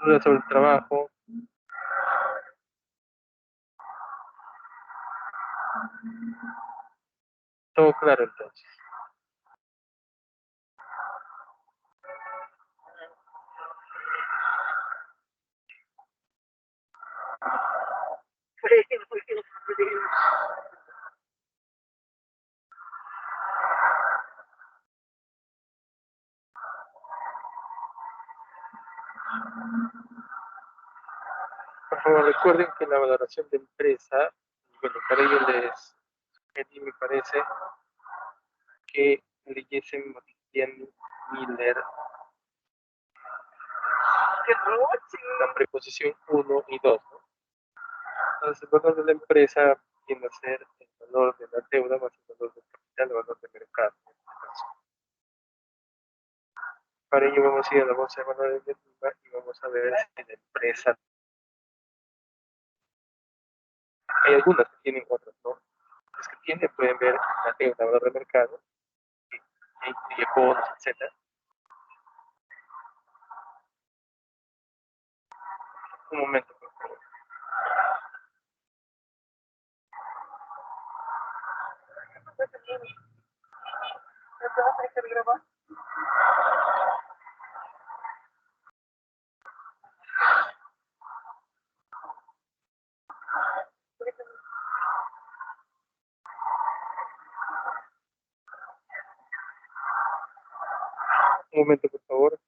Dudas sobre el trabajo. Todo claro entonces. Por favor, recuerden que la valoración de empresa, bueno, para ello les pedí, me parece, que leyesen Modigliani Miller la preposición uno y 2, ¿no? Entonces, el valor de la empresa viene a ser el valor de la deuda más el valor del capital, el valor de mercado. En este caso. Para ello vamos a ir a la bolsa de valores de Lima y vamos a ver si la empresa, hay algunas que tienen, otras no. Las que tienen pueden ver la deuda, el valor de mercado, que incluye bonos, etcétera. Un momento, por favor. Un momento, por favor.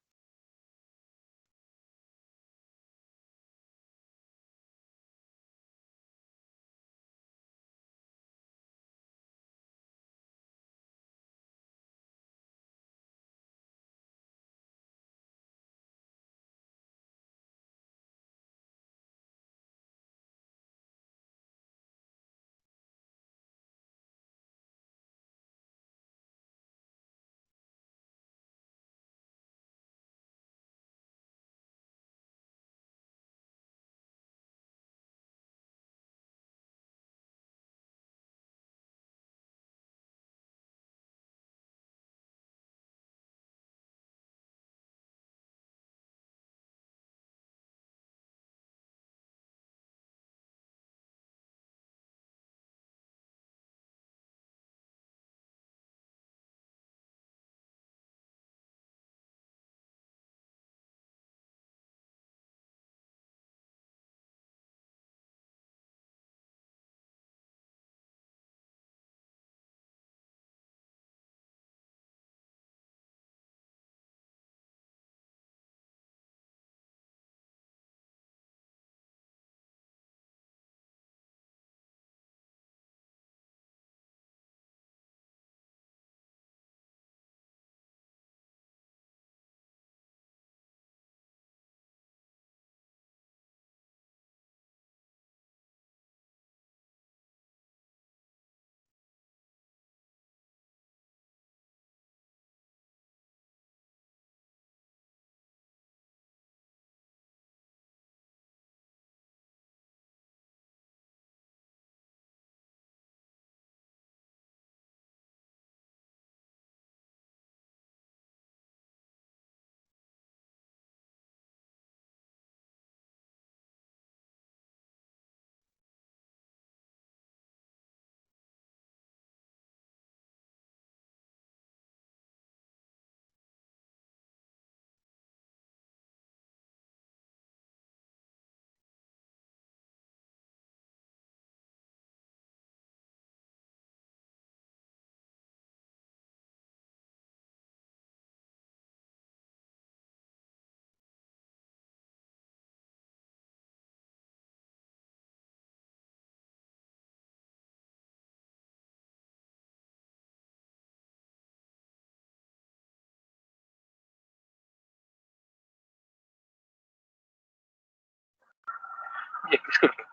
Bien, disculpen.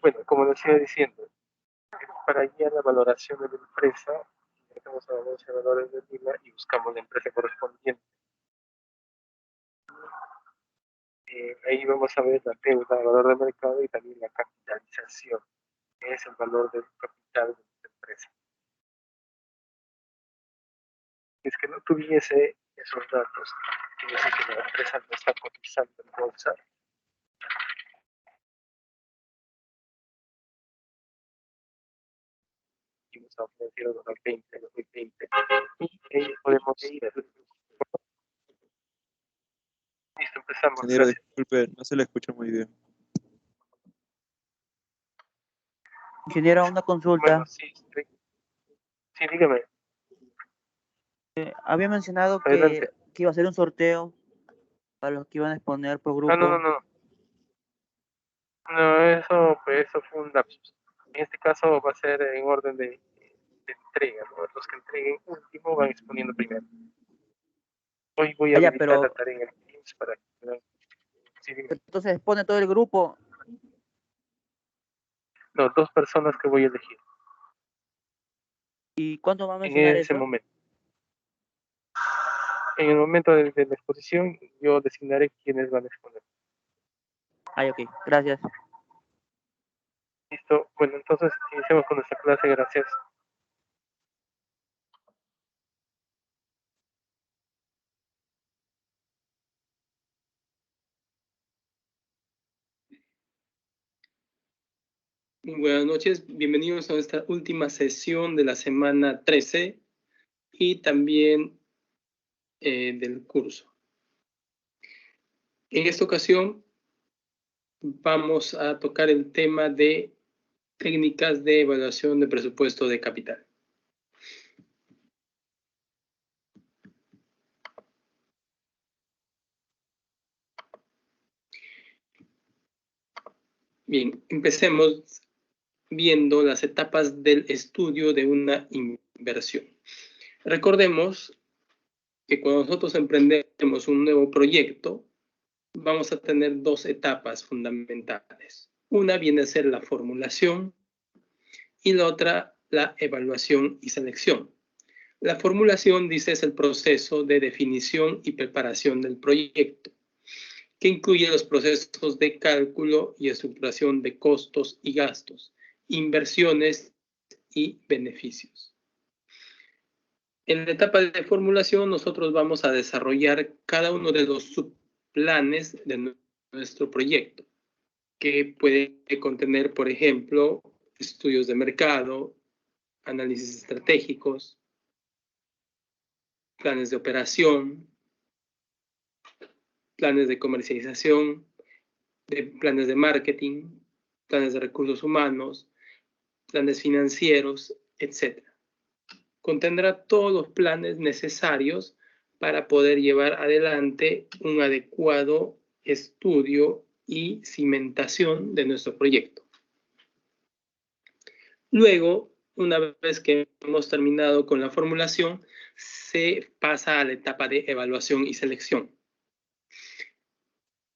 Bueno, como les iba diciendo, para guiar la valoración de la empresa, ingresamos a la bolsa de valores de Lima y buscamos la empresa correspondiente. Ahí vamos a ver la deuda, el valor de mercado y también la capitalización, que es el valor del capital de la empresa. Si es que no tuviese esos datos, quiere decir que la empresa no está cotizando en bolsa. Y nos vamos a decir 2020, 2020. Y podemos ir. Listo, empezamos. Ingeniero, Gracias. disculpe, no se le escucha muy bien. Ingeniero, una consulta. Bueno, sí, dígame. Había mencionado Adelante. que iba a ser un sorteo para los que iban a exponer por grupo. No, eso fue un lapsus. En este caso va a ser en orden de entrega, ¿no? Los que entreguen último van exponiendo primero. Hoy voy a habilitar pero la tarea en el Teams para que puedan. Sí, dime. entonces expone todo el grupo. No, 2 personas que voy a elegir ¿Y cuánto va a en mencionar ese eso? momento. En el momento de la exposición, yo designaré quiénes van a exponer. Ok, gracias. Listo. Bueno, entonces iniciamos con nuestra clase. Gracias. Muy buenas noches, bienvenidos a esta última sesión de la semana 13 y también del curso. En esta ocasión vamos a tocar el tema de técnicas de evaluación de presupuesto de capital. Bien, empecemos viendo las etapas del estudio de una inversión. Recordemos que cuando nosotros emprendemos un nuevo proyecto, vamos a tener 2 etapas fundamentales. Una viene a ser la formulación y la otra la evaluación y selección. La formulación, dice, es el proceso de definición y preparación del proyecto, que incluye los procesos de cálculo y estructuración de costos y gastos, inversiones y beneficios. En la etapa de formulación, nosotros vamos a desarrollar cada uno de los subplanes de nuestro proyecto, que puede contener, por ejemplo, estudios de mercado, análisis estratégicos, planes de operación, planes de comercialización, planes de marketing, planes de recursos humanos, planes financieros, etc. Contendrá todos los planes necesarios para poder llevar adelante un adecuado estudio y cimentación de nuestro proyecto. Luego, una vez que hemos terminado con la formulación, se pasa a la etapa de evaluación y selección.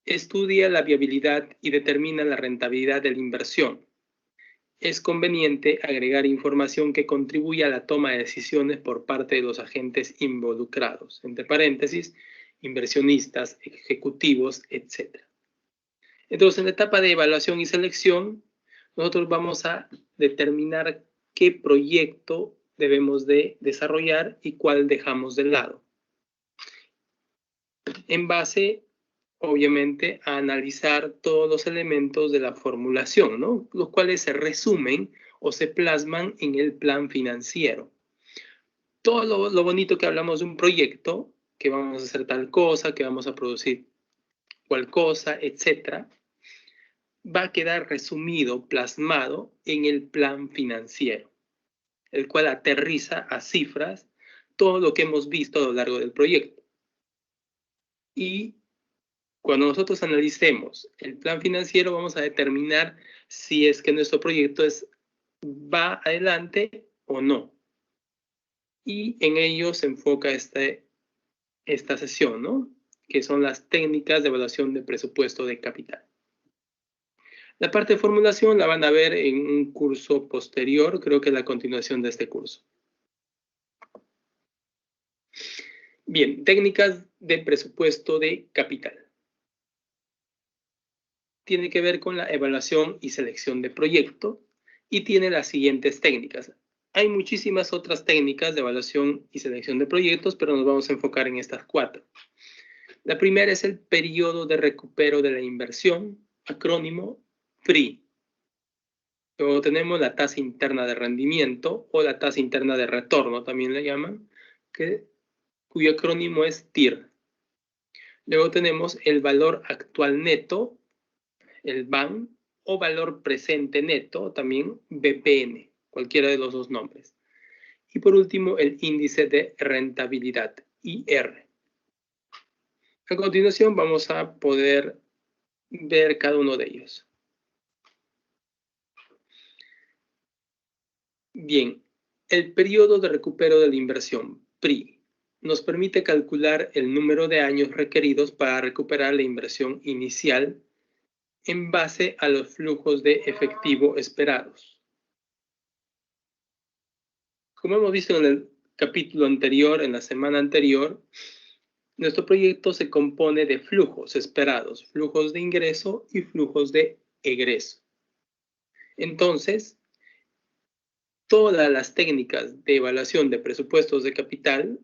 Estudia la viabilidad y determina la rentabilidad de la inversión. Es conveniente agregar información que contribuya a la toma de decisiones por parte de los agentes involucrados, entre paréntesis, inversionistas, ejecutivos, etc. Entonces, en la etapa de evaluación y selección, nosotros vamos a determinar qué proyecto debemos de desarrollar y cuál dejamos de lado. En base, obviamente, a analizar todos los elementos de la formulación, ¿no? Los cuales se resumen o se plasman en el plan financiero. Todo lo bonito que hablamos de un proyecto, que vamos a hacer tal cosa, que vamos a producir cual cosa, etc., va a quedar resumido, plasmado en el plan financiero, el cual aterriza a cifras todo lo que hemos visto a lo largo del proyecto. Y cuando nosotros analicemos el plan financiero, vamos a determinar si es que nuestro proyecto va adelante o no. Y en ello se enfoca esta sesión, ¿no? Que son las técnicas de evaluación de presupuesto de capital. La parte de formulación la van a ver en un curso posterior, creo que es la continuación de este curso. Bien, técnicas de presupuesto de capital. Tiene que ver con la evaluación y selección de proyecto y tiene las siguientes técnicas. Hay muchísimas otras técnicas de evaluación y selección de proyectos, pero nos vamos a enfocar en estas 4. La primera es el periodo de recupero de la inversión, acrónimo PRI. Luego tenemos la tasa interna de rendimiento o la tasa interna de retorno, también le llaman, cuyo acrónimo es TIR. Luego tenemos el valor actual neto, el VAN, o valor presente neto, también BPN, cualquiera de los dos nombres. Y por último, el índice de rentabilidad, IR. A continuación vamos a poder ver cada uno de ellos. Bien, el periodo de recupero de la inversión, PRI, nos permite calcular el número de años requeridos para recuperar la inversión inicial en base a los flujos de efectivo esperados. Como hemos visto en el capítulo anterior, en la semana anterior, nuestro proyecto se compone de flujos esperados, flujos de ingreso y flujos de egreso. Entonces, todas las técnicas de evaluación de presupuestos de capital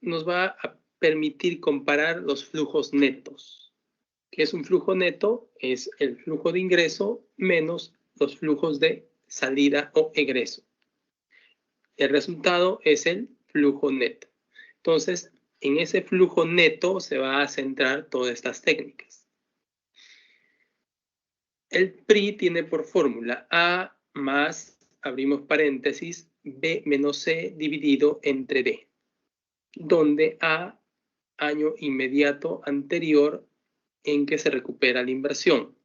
nos va a permitir comparar los flujos netos. ¿Qué es un flujo neto? Es el flujo de ingreso menos los flujos de salida o egreso. El resultado es el flujo neto. Entonces, en ese flujo neto se va a centrar todas estas técnicas. El PRI tiene por fórmula A más, abrimos paréntesis, B menos C dividido entre D, donde A, año inmediato anterior en que se recupera la inversión.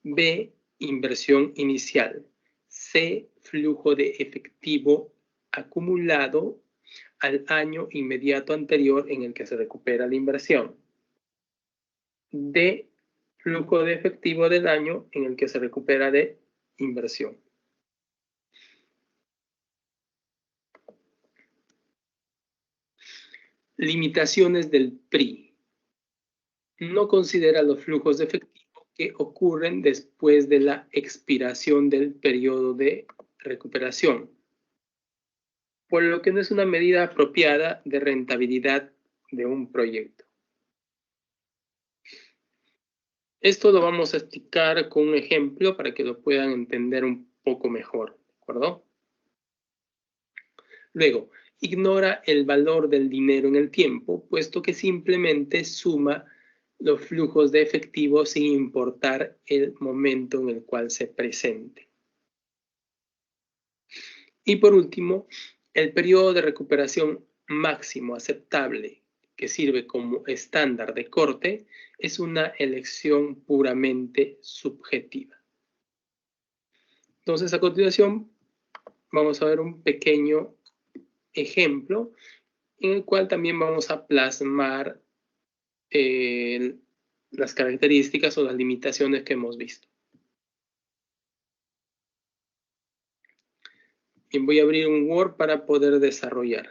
B, inversión inicial. C, flujo de efectivo acumulado al año inmediato anterior en el que se recupera la inversión. D, flujo de efectivo del año en el que se recupera de inversión. Limitaciones del PRI. No considera los flujos de efectivo que ocurren después de la expiración del periodo de recuperación, por lo que no es una medida apropiada de rentabilidad de un proyecto. Esto lo vamos a explicar con un ejemplo para que lo puedan entender un poco mejor, ¿de acuerdo? Luego, ignora el valor del dinero en el tiempo, puesto que simplemente suma los flujos de efectivo sin importar el momento en el cual se presente. Y por último, el periodo de recuperación máximo aceptable, que sirve como estándar de corte, es una elección puramente subjetiva. Entonces, a continuación, vamos a ver un pequeño ejemplo en el cual también vamos a plasmar las características o las limitaciones que hemos visto. Bien, voy a abrir un Word para poder desarrollar.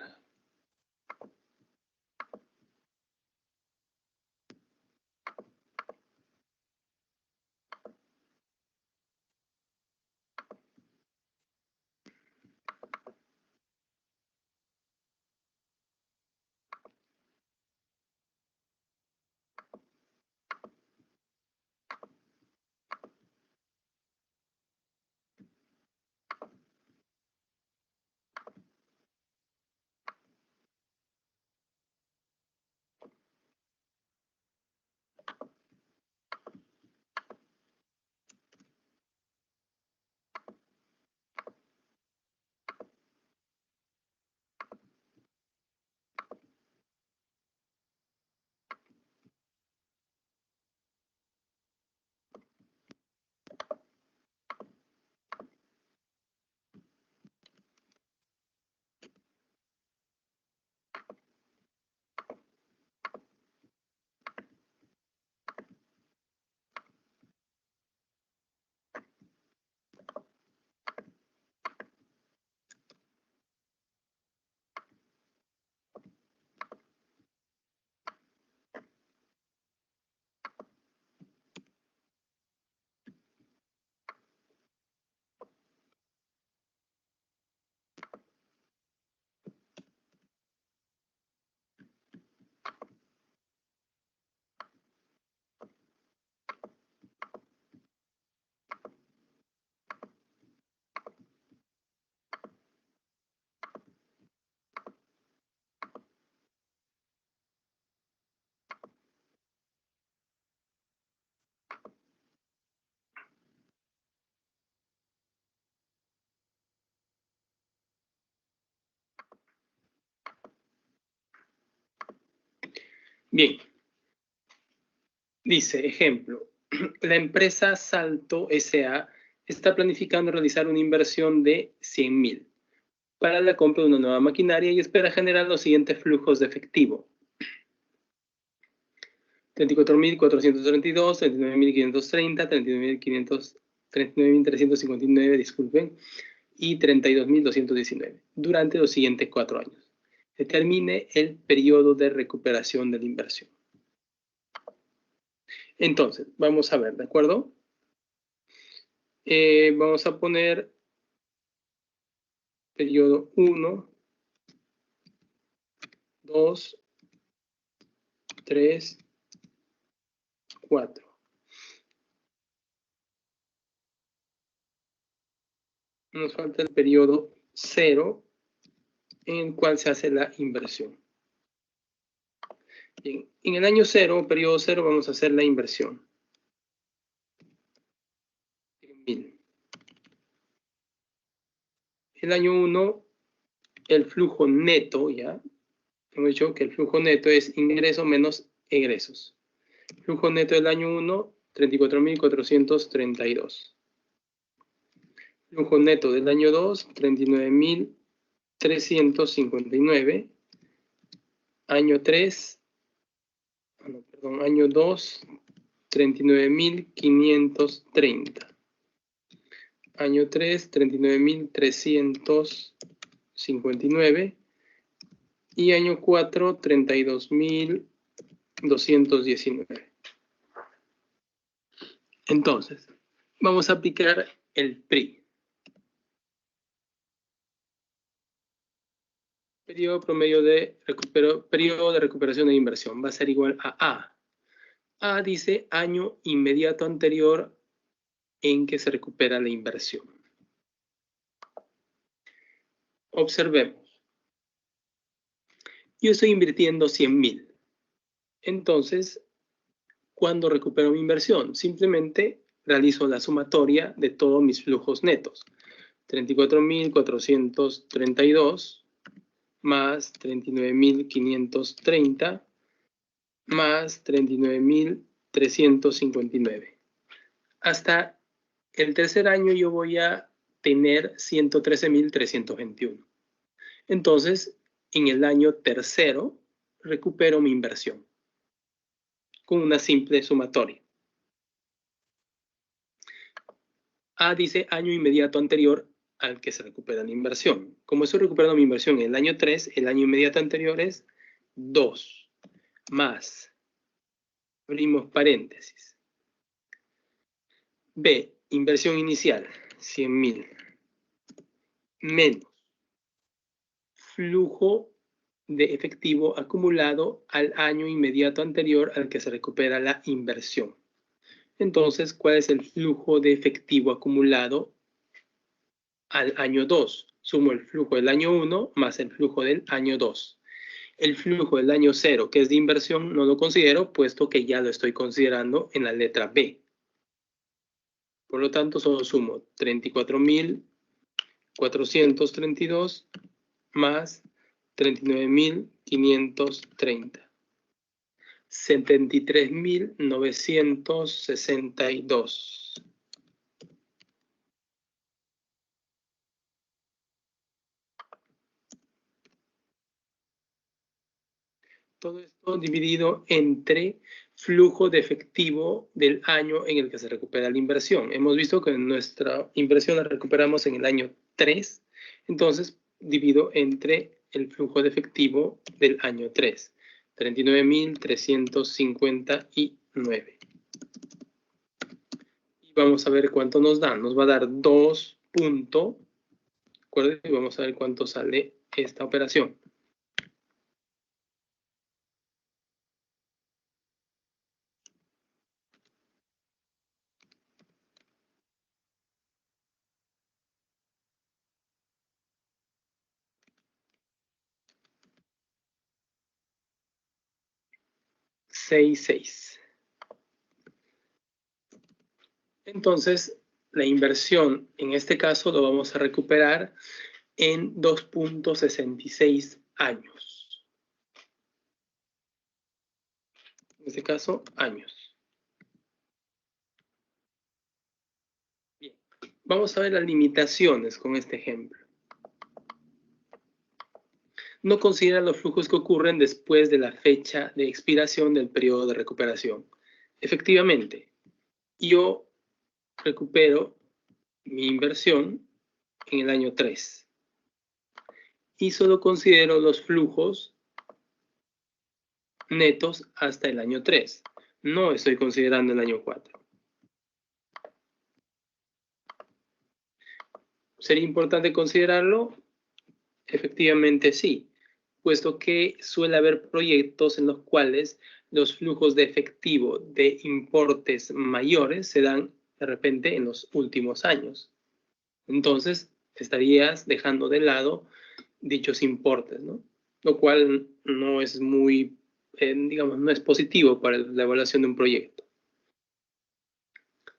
Bien. Dice, ejemplo, la empresa Salto S.A. está planificando realizar una inversión de 100.000 para la compra de una nueva maquinaria y espera generar los siguientes flujos de efectivo. 34.432, 39.530, 39.359, disculpen, y 32.219 durante los siguientes 4 años. Determine el periodo de recuperación de la inversión. Entonces, vamos a ver, ¿de acuerdo? Vamos a poner periodo 1, 2, 3, 4. Nos falta el periodo 0, en el cual se hace la inversión. Bien, en el año 0, periodo 0, vamos a hacer la inversión. 100.000. El año 1, el flujo neto, ya. Hemos dicho que el flujo neto es ingreso menos egresos. Flujo neto del año 1, 34.432. Flujo neto del año 2, 39.359. Año 3, año 2, 39.530. Año 3, 39.359. Y año 4, 32.219. Entonces, vamos a aplicar el PRI. Periodo promedio de recuperación de inversión va a ser igual a A. A dice año inmediato anterior en que se recupera la inversión. Observemos. Yo estoy invirtiendo 100.000. Entonces, ¿cuándo recupero mi inversión? Simplemente realizo la sumatoria de todos mis flujos netos. 34.432 más 39.530 más 39.359. Hasta el tercer año yo voy a tener 113.321. Entonces, en el año tercero, recupero mi inversión con una simple sumatoria. A dice año inmediato anterior al que se recupera la inversión. Como estoy recuperando mi inversión en el año 3, el año inmediato anterior es 2 más, abrimos paréntesis, B, inversión inicial, 100.000, menos flujo de efectivo acumulado al año inmediato anterior al que se recupera la inversión. Entonces, ¿cuál es el flujo de efectivo acumulado al año 2? Sumo el flujo del año 1 más el flujo del año 2. El flujo del año 0, que es de inversión, no lo considero, puesto que ya lo estoy considerando en la letra B. Por lo tanto, solo sumo 34.432 más 39.530. 73.962. Todo esto dividido entre flujo de efectivo del año en el que se recupera la inversión. Hemos visto que nuestra inversión la recuperamos en el año 3, entonces divido entre el flujo de efectivo del año 3, 39.359. Y vamos a ver cuánto nos da. Nos va a dar 2 puntos. ¿De acuerdo? Y vamos a ver cuánto sale esta operación. Entonces, la inversión en este caso lo vamos a recuperar en 2.66 años. En este caso, años. Bien. Vamos a ver las limitaciones con este ejemplo. No considera los flujos que ocurren después de la fecha de expiración del periodo de recuperación. Efectivamente, yo recupero mi inversión en el año 3 y solo considero los flujos netos hasta el año 3. No estoy considerando el año 4. ¿Sería importante considerarlo? Efectivamente sí, puesto que suele haber proyectos en los cuales los flujos de efectivo de importes mayores se dan de repente en los últimos años. Entonces, estarías dejando de lado dichos importes, ¿no? Lo cual no es muy, digamos, no es positivo para la evaluación de un proyecto.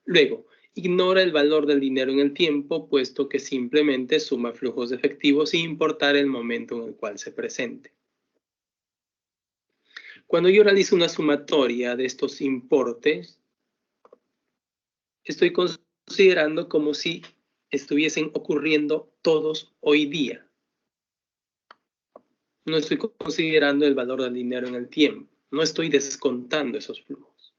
Luego, ignora el valor del dinero en el tiempo, puesto que simplemente suma flujos de efectivo sin importar el momento en el cual se presente. Cuando yo realizo una sumatoria de estos importes, estoy considerando como si estuviesen ocurriendo todos hoy día. No estoy considerando el valor del dinero en el tiempo. No estoy descontando esos flujos.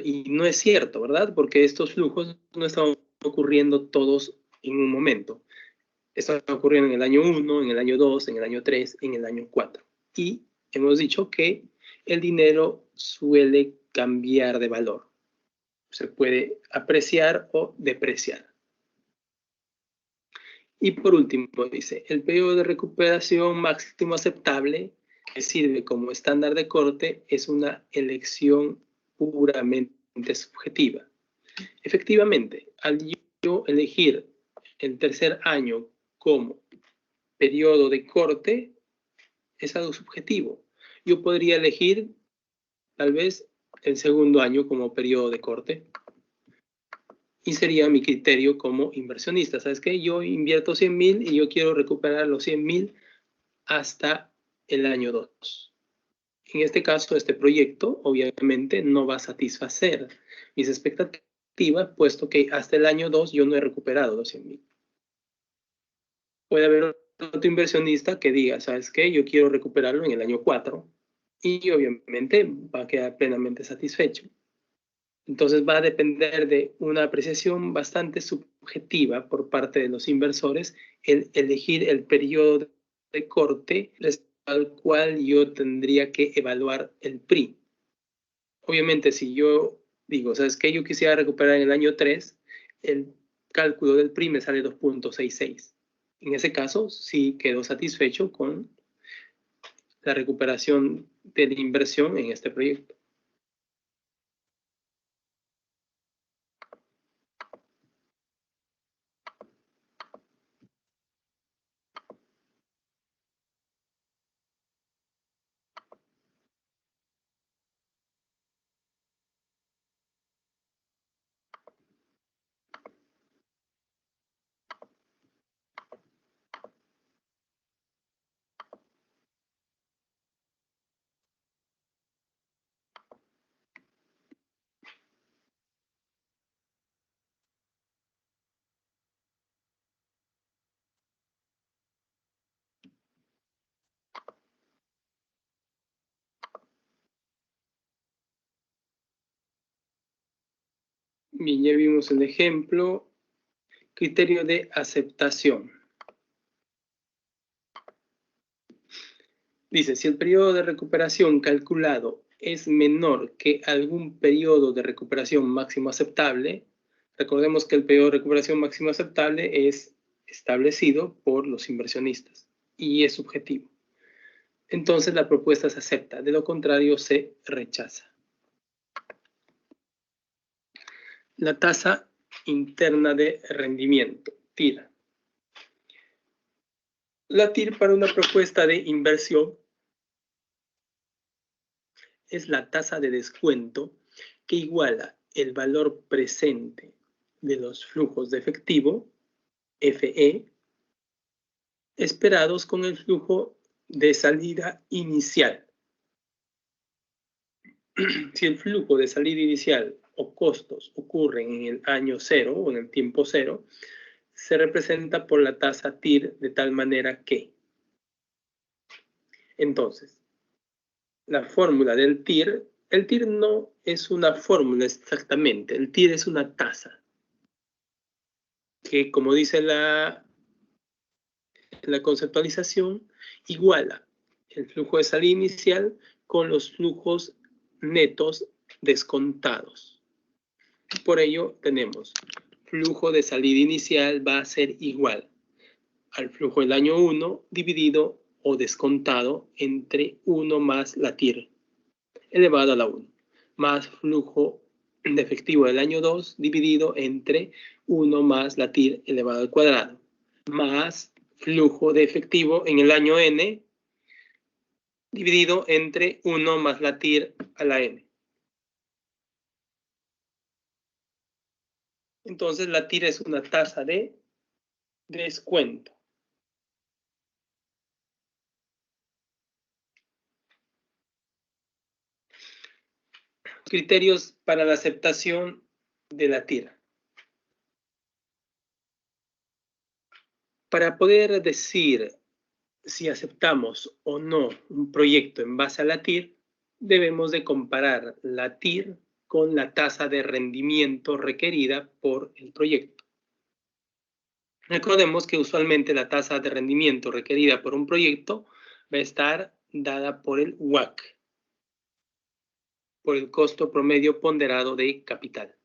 Y no es cierto, ¿verdad? Porque estos flujos no están ocurriendo todos en un momento. Están ocurriendo en el año 1, en el año 2, en el año 3, en el año 4. Y hemos dicho que el dinero suele cambiar de valor. Se puede apreciar o depreciar. Y por último, dice, el periodo de recuperación máximo aceptable que sirve como estándar de corte es una elección puramente subjetiva. Efectivamente, al yo elegir el tercer año como periodo de corte, es algo subjetivo. Yo podría elegir tal vez el segundo año como periodo de corte. Y sería mi criterio como inversionista. ¿Sabes qué? Yo invierto 100.000 y yo quiero recuperar los 100.000 hasta el año 2. En este caso, este proyecto obviamente no va a satisfacer mis expectativas, puesto que hasta el año 2 yo no he recuperado los 100.000. Puede haber otro inversionista que diga, ¿sabes qué? Yo quiero recuperarlo en el año 4 y obviamente va a quedar plenamente satisfecho. Entonces va a depender de una apreciación bastante subjetiva por parte de los inversores el elegir el periodo de corte al cual yo tendría que evaluar el PRI. Obviamente, si yo digo, ¿sabes qué? Yo quisiera recuperar en el año 3, el cálculo del PRI me sale 2.66. En ese caso, sí quedo satisfecho con la recuperación de la inversión en este proyecto. Bien, ya vimos el ejemplo. Criterio de aceptación. Dice, si el periodo de recuperación calculado es menor que algún periodo de recuperación máximo aceptable, recordemos que el periodo de recuperación máximo aceptable es establecido por los inversionistas y es subjetivo. Entonces la propuesta se acepta, de lo contrario se rechaza. La tasa interna de rendimiento, TIR. La TIR para una propuesta de inversión es la tasa de descuento que iguala el valor presente de los flujos de efectivo, FE, esperados con el flujo de salida inicial, si el flujo de salida inicial o costos ocurren en el año 0 o en el tiempo 0, se representa por la tasa TIR de tal manera que. Entonces, la fórmula del TIR, el TIR no es una fórmula exactamente, el TIR es una tasa que, como dice la conceptualización, iguala el flujo de salida inicial con los flujos netos descontados. Por ello tenemos flujo de salida inicial va a ser igual al flujo del año 1 dividido o descontado entre 1 más la TIR elevado a la 1, más flujo de efectivo del año 2 dividido entre 1 más la TIR elevado al cuadrado, más flujo de efectivo en el año n dividido entre 1 más la TIR a la n. Entonces la TIR es una tasa de descuento. Criterios para la aceptación de la TIR. Para poder decir si aceptamos o no un proyecto en base a la TIR, debemos de comparar la TIR con la tasa de rendimiento requerida por el proyecto. Recordemos que usualmente la tasa de rendimiento requerida por un proyecto va a estar dada por el WACC, por el costo promedio ponderado de capital.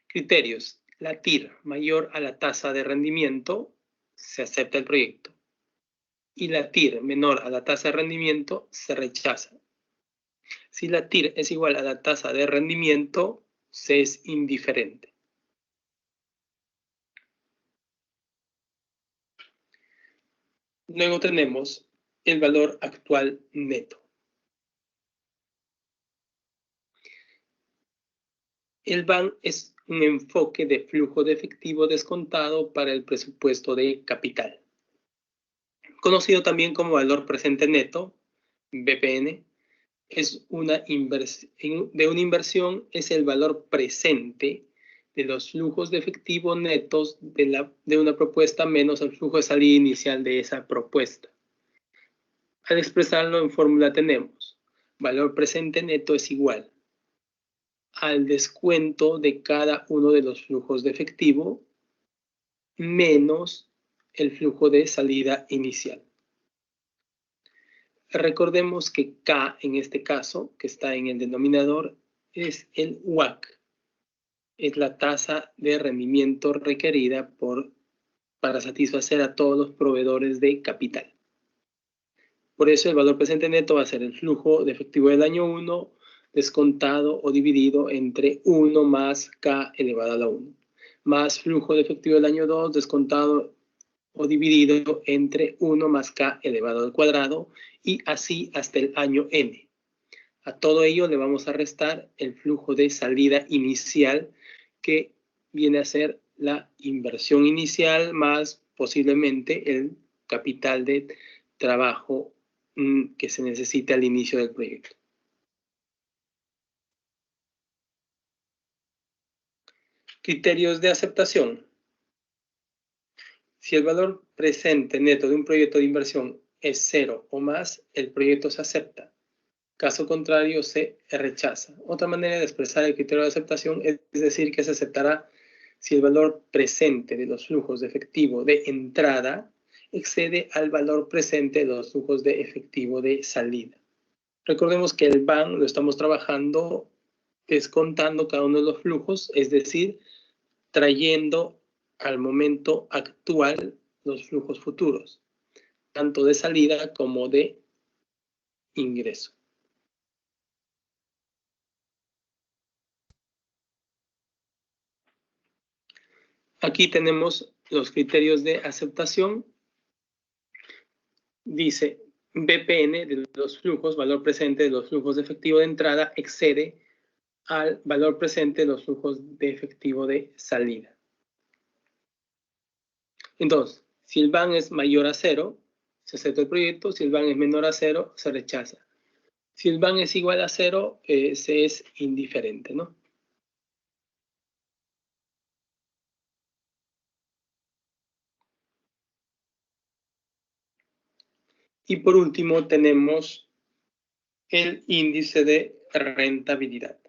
Criterios. La TIR mayor a la tasa de rendimiento, se acepta el proyecto. Y la TIR menor a la tasa de rendimiento, se rechaza. Si la TIR es igual a la tasa de rendimiento, se es indiferente. Luego tenemos el valor actual neto. El VAN es un enfoque de flujo de efectivo descontado para el presupuesto de capital. Conocido también como valor presente neto, BPN, es una inversión es el valor presente de los flujos de efectivo netos de una propuesta menos el flujo de salida inicial de esa propuesta. Al expresarlo en fórmula tenemos valor presente neto es igual al descuento de cada uno de los flujos de efectivo menos el flujo de salida inicial. Recordemos que K en este caso, que está en el denominador, es el WACC. Es la tasa de rendimiento requerida para satisfacer a todos los proveedores de capital. Por eso el valor presente neto va a ser el flujo de efectivo del año 1 descontado o dividido entre 1 más K elevado a la 1, más flujo de efectivo del año 2 descontado o dividido entre 1 más K elevado al cuadrado y así hasta el año n. A todo ello le vamos a restar el flujo de salida inicial que viene a ser la inversión inicial más posiblemente el capital de trabajo que se necesite al inicio del proyecto. Criterios de aceptación. Si el valor presente neto de un proyecto de inversión es 0 o más, el proyecto se acepta. Caso contrario, se rechaza. Otra manera de expresar el criterio de aceptación es decir que se aceptará si el valor presente de los flujos de efectivo de entrada excede al valor presente de los flujos de efectivo de salida. Recordemos que el VAN lo estamos trabajando descontando cada uno de los flujos, es decir, trayendo al momento actual los flujos futuros, tanto de salida como de ingreso. Aquí tenemos los criterios de aceptación. Dice, BPN de los flujos, valor presente de los flujos de efectivo de entrada, excede al valor presente de los flujos de efectivo de salida. Entonces, si el BAN es mayor a 0, se acepta el proyecto. Si el BAN es menor a 0, se rechaza. Si el BAN es igual a 0, se es indiferente, ¿no? Y por último tenemos el índice de rentabilidad,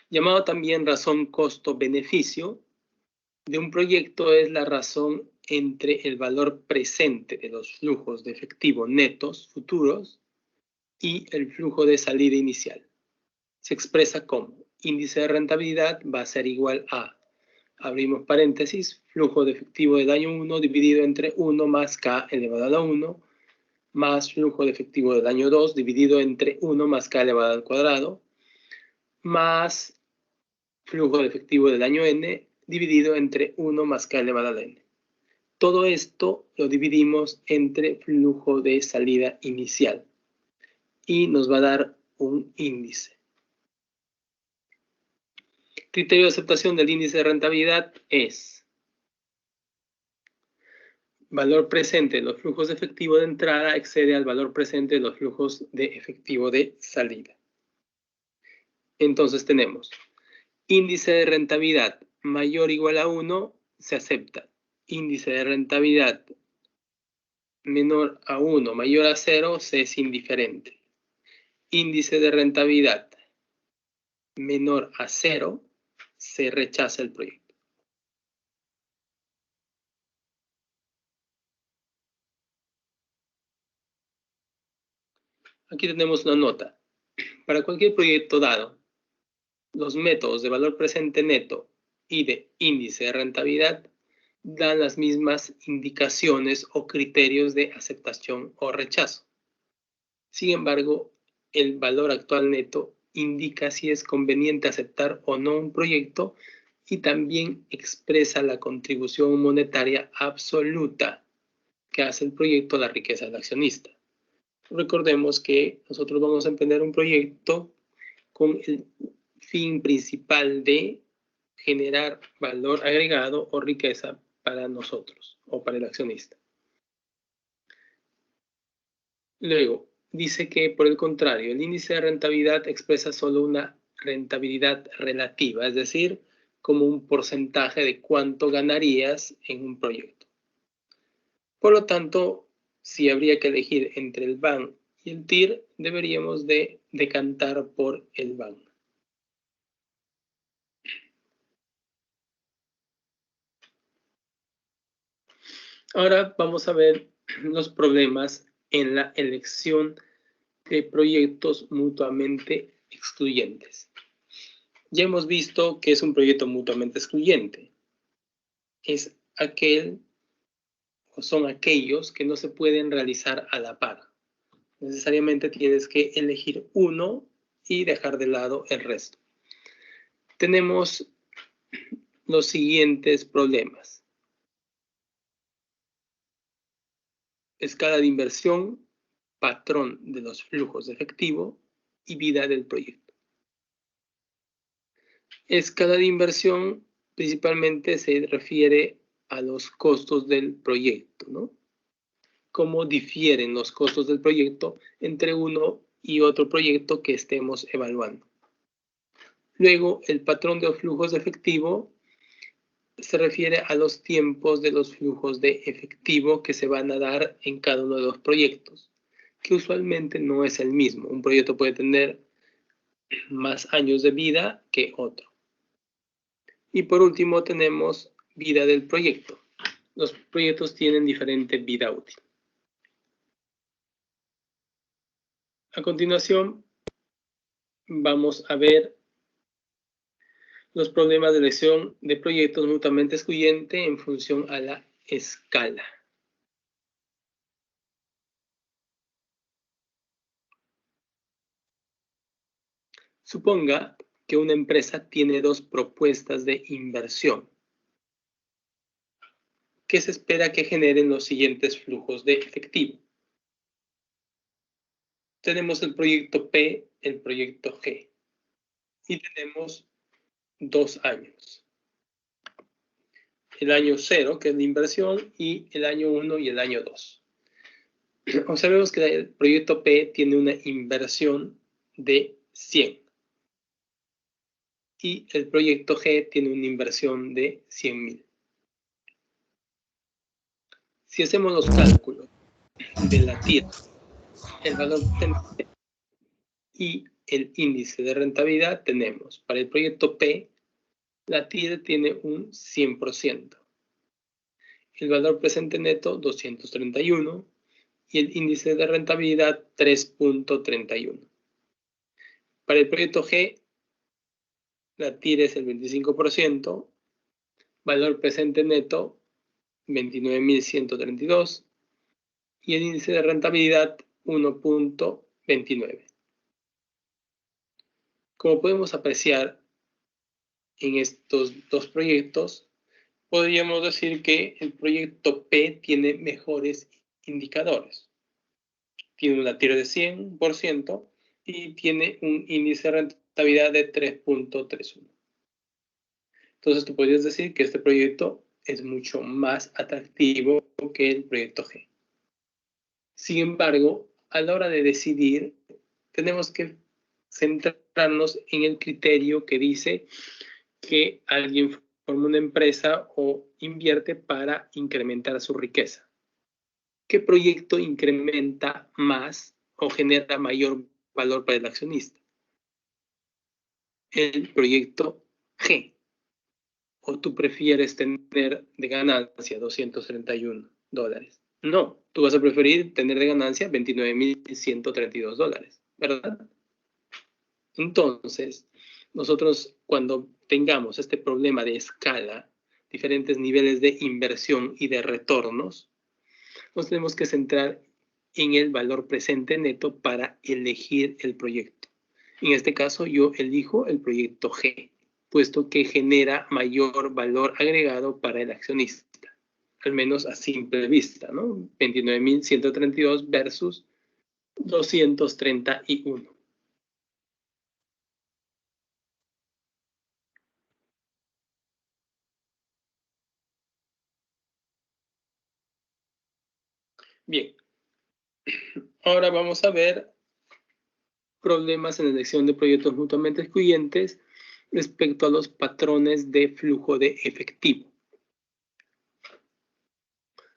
llamado también razón costo-beneficio de un proyecto. Es la razón entre el valor presente de los flujos de efectivo netos futuros y el flujo de salida inicial. Se expresa como índice de rentabilidad va a ser igual a, abrimos paréntesis, flujo de efectivo del año 1 dividido entre 1 más K elevado a la 1, más flujo de efectivo del año 2 dividido entre 1 más K elevado al cuadrado, más flujo de efectivo del año N dividido entre 1 más K elevado a la N. Todo esto lo dividimos entre flujo de salida inicial y nos va a dar un índice. Criterio de aceptación del índice de rentabilidad es valor presente de los flujos de efectivo de entrada excede al valor presente de los flujos de efectivo de salida. Entonces tenemos índice de rentabilidad mayor o igual a 1, se acepta. Índice de rentabilidad menor a 1, mayor a 0, se es indiferente. Índice de rentabilidad menor a 0, se rechaza el proyecto. Aquí tenemos una nota. Para cualquier proyecto dado, los métodos de valor presente neto y de índice de rentabilidad dan las mismas indicaciones o criterios de aceptación o rechazo. Sin embargo, el valor actual neto indica si es conveniente aceptar o no un proyecto y también expresa la contribución monetaria absoluta que hace el proyecto a la riqueza del accionista. Recordemos que nosotros vamos a emprender un proyecto con el fin principal de generar valor agregado o riqueza para nosotros o para el accionista. Luego, dice que por el contrario, el índice de rentabilidad expresa solo una rentabilidad relativa, es decir, como un porcentaje de cuánto ganarías en un proyecto. Por lo tanto, si habría que elegir entre el BAN y el TIR, deberíamos de decantar por el BAN. Ahora vamos a ver los problemas en la elección de proyectos mutuamente excluyentes. Ya hemos visto que es un proyecto mutuamente excluyente. Es aquel o son aquellos que no se pueden realizar a la par. Necesariamente tienes que elegir uno y dejar de lado el resto. Tenemos los siguientes problemas. Escala de inversión, patrón de los flujos de efectivo y vida del proyecto. Escala de inversión principalmente se refiere a los costos del proyecto, ¿no? Cómo difieren los costos del proyecto entre uno y otro proyecto que estemos evaluando. Luego, el patrón de los flujos de efectivo se refiere a los tiempos de los flujos de efectivo que se van a dar en cada uno de los proyectos, que usualmente no es el mismo. Un proyecto puede tener más años de vida que otro. Y por último tenemos vida del proyecto. Los proyectos tienen diferente vida útil. A continuación, vamos a ver los problemas de elección de proyectos mutuamente excluyentes en función a la escala. Suponga que una empresa tiene dos propuestas de inversión que se espera que generen los siguientes flujos de efectivo. Tenemos el proyecto P, el proyecto G, y tenemos 2 años. el año 0, que es la inversión, y el año 1 y el año 2. Observemos que el proyecto P tiene una inversión de 100. Y el proyecto G tiene una inversión de 100.000. Si hacemos los cálculos de la TIR, el valor y el índice de rentabilidad, tenemos para el proyecto P, la TIR tiene un 100%. El valor presente neto, 231, y el índice de rentabilidad, 3.31. Para el proyecto G, la TIR es el 25%, valor presente neto, 29.132, y el índice de rentabilidad, 1.29. Como podemos apreciar en estos dos proyectos, podríamos decir que el proyecto P tiene mejores indicadores. Tiene una TIR de 100% y tiene un índice de rentabilidad de 3.31. Entonces tú podrías decir que este proyecto es mucho más atractivo que el proyecto G. Sin embargo, a la hora de decidir, tenemos que centrarnos en el criterio que dice que alguien forma una empresa o invierte para incrementar su riqueza. ¿Qué proyecto incrementa más o genera mayor valor para el accionista? El proyecto G. ¿O tú prefieres tener de ganancia $231? No, tú vas a preferir tener de ganancia $29.132, ¿verdad? Entonces, nosotros cuando tengamos este problema de escala, diferentes niveles de inversión y de retornos, nos tenemos que centrar en el valor presente neto para elegir el proyecto. En este caso, yo elijo el proyecto G, puesto que genera mayor valor agregado para el accionista, al menos a simple vista, ¿no? 29.132 versus 231. Bien, ahora vamos a ver problemas en la elección de proyectos mutuamente excluyentes respecto a los patrones de flujo de efectivo.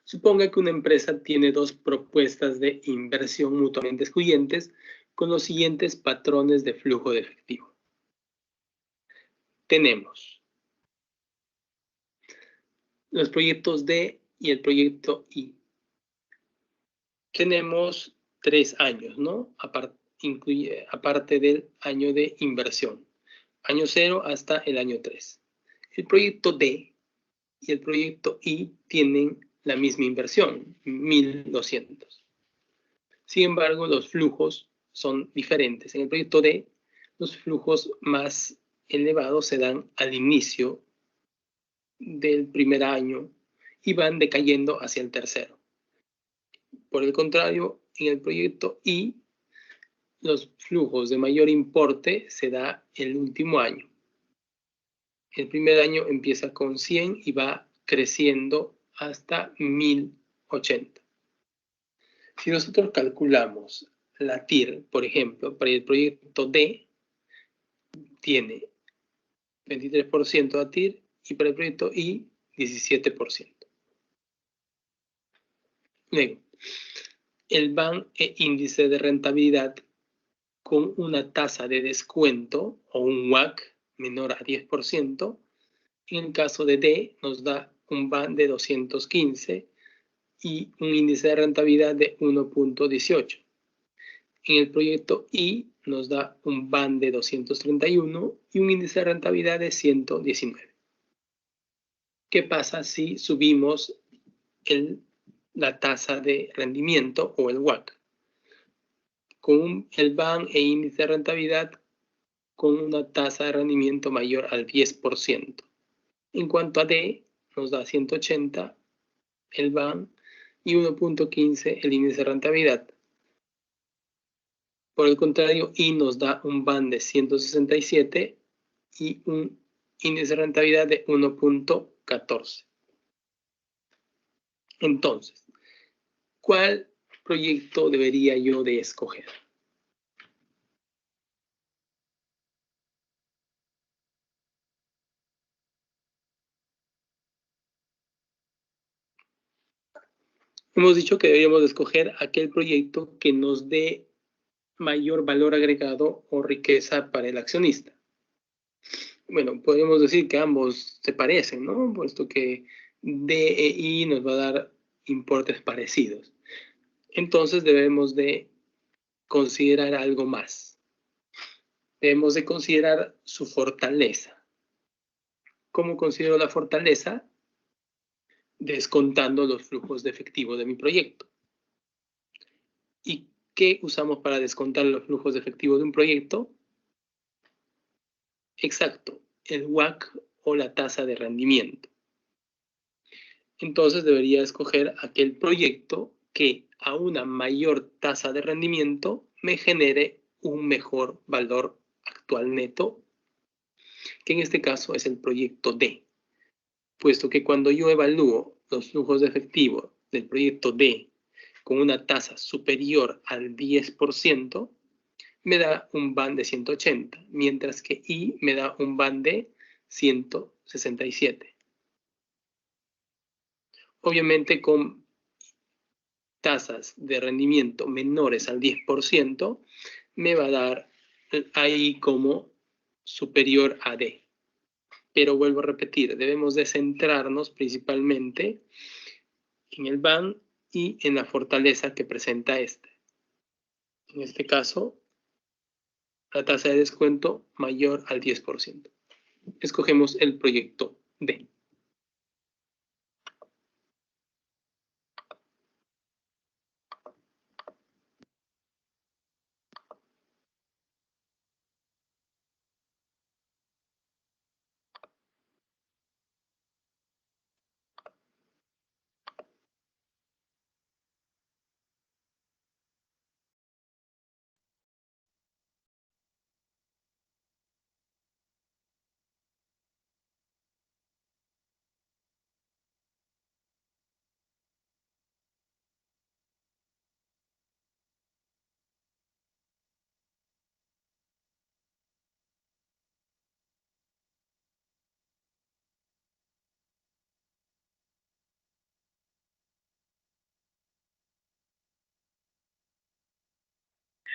Suponga que una empresa tiene dos propuestas de inversión mutuamente excluyentes con los siguientes patrones de flujo de efectivo. Tenemos los proyectos D y el proyecto I. Tenemos 3 años, ¿no? Aparte del año de inversión. Año 0 hasta el año 3. El proyecto D y el proyecto I tienen la misma inversión, 1.200. Sin embargo, los flujos son diferentes. En el proyecto D, los flujos más elevados se dan al inicio del primer año y van decayendo hacia el tercero. Por el contrario, en el proyecto I, los flujos de mayor importe se da el último año. El primer año empieza con 100 y va creciendo hasta 1.080. Si nosotros calculamos la TIR, por ejemplo, para el proyecto D, tiene 23% de TIR y para el proyecto I, 17%. Luego, el BAN e índice de rentabilidad con una tasa de descuento o un WACC menor a 10%, en el caso de D nos da un BAN de 215 y un índice de rentabilidad de 1.18. En el proyecto I nos da un BAN de 231 y un índice de rentabilidad de 119. ¿Qué pasa si subimos la tasa de rendimiento o el WACC? Con el BAN e índice de rentabilidad con una tasa de rendimiento mayor al 10%. En cuanto a D, nos da 180 el BAN y 1.15 el índice de rentabilidad. Por el contrario, I nos da un BAN de 167 y un índice de rentabilidad de 1.14. Entonces, ¿cuál proyecto debería yo de escoger? Hemos dicho que deberíamos de escoger aquel proyecto que nos dé mayor valor agregado o riqueza para el accionista. Bueno, podemos decir que ambos se parecen, ¿no? Puesto que D e I nos va a dar importes parecidos. Entonces debemos de considerar algo más. Debemos de considerar su fortaleza. ¿Cómo considero la fortaleza? Descontando los flujos de efectivo de mi proyecto. ¿Y qué usamos para descontar los flujos de efectivo de un proyecto? Exacto, el WACC o la tasa de rendimiento. Entonces debería escoger aquel proyecto que a una mayor tasa de rendimiento me genere un mejor valor actual neto, que en este caso es el proyecto D, puesto que cuando yo evalúo los flujos de efectivo del proyecto D con una tasa superior al 10%, me da un band de 180, mientras que I me da un band de 167. Obviamente con tasas de rendimiento menores al 10%, me va a dar ahí como superior a D. Pero vuelvo a repetir, debemos de centrarnos principalmente en el band y en la fortaleza que presenta este. En este caso, la tasa de descuento mayor al 10%. Escogemos el proyecto D.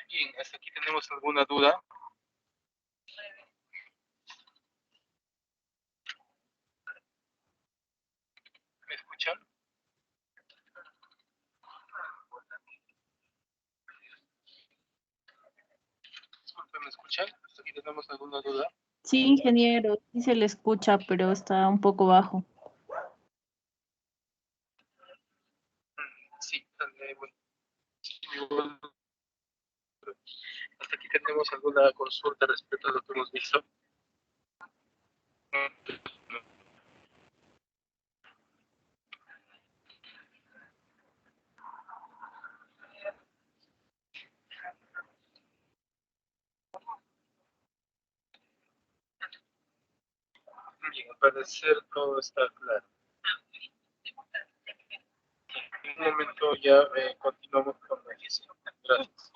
Bien, ¿hasta aquí tenemos alguna duda? ¿Me escuchan? Disculpe, ¿me escuchan? ¿Hasta aquí tenemos alguna duda? Sí, ingeniero, sí se le escucha, pero está un poco bajo. Sí, bueno, igual, hasta aquí tenemos alguna consulta respecto a lo que hemos visto. Bien, al parecer todo está claro. En un momento ya continuamos con la gestión. Gracias.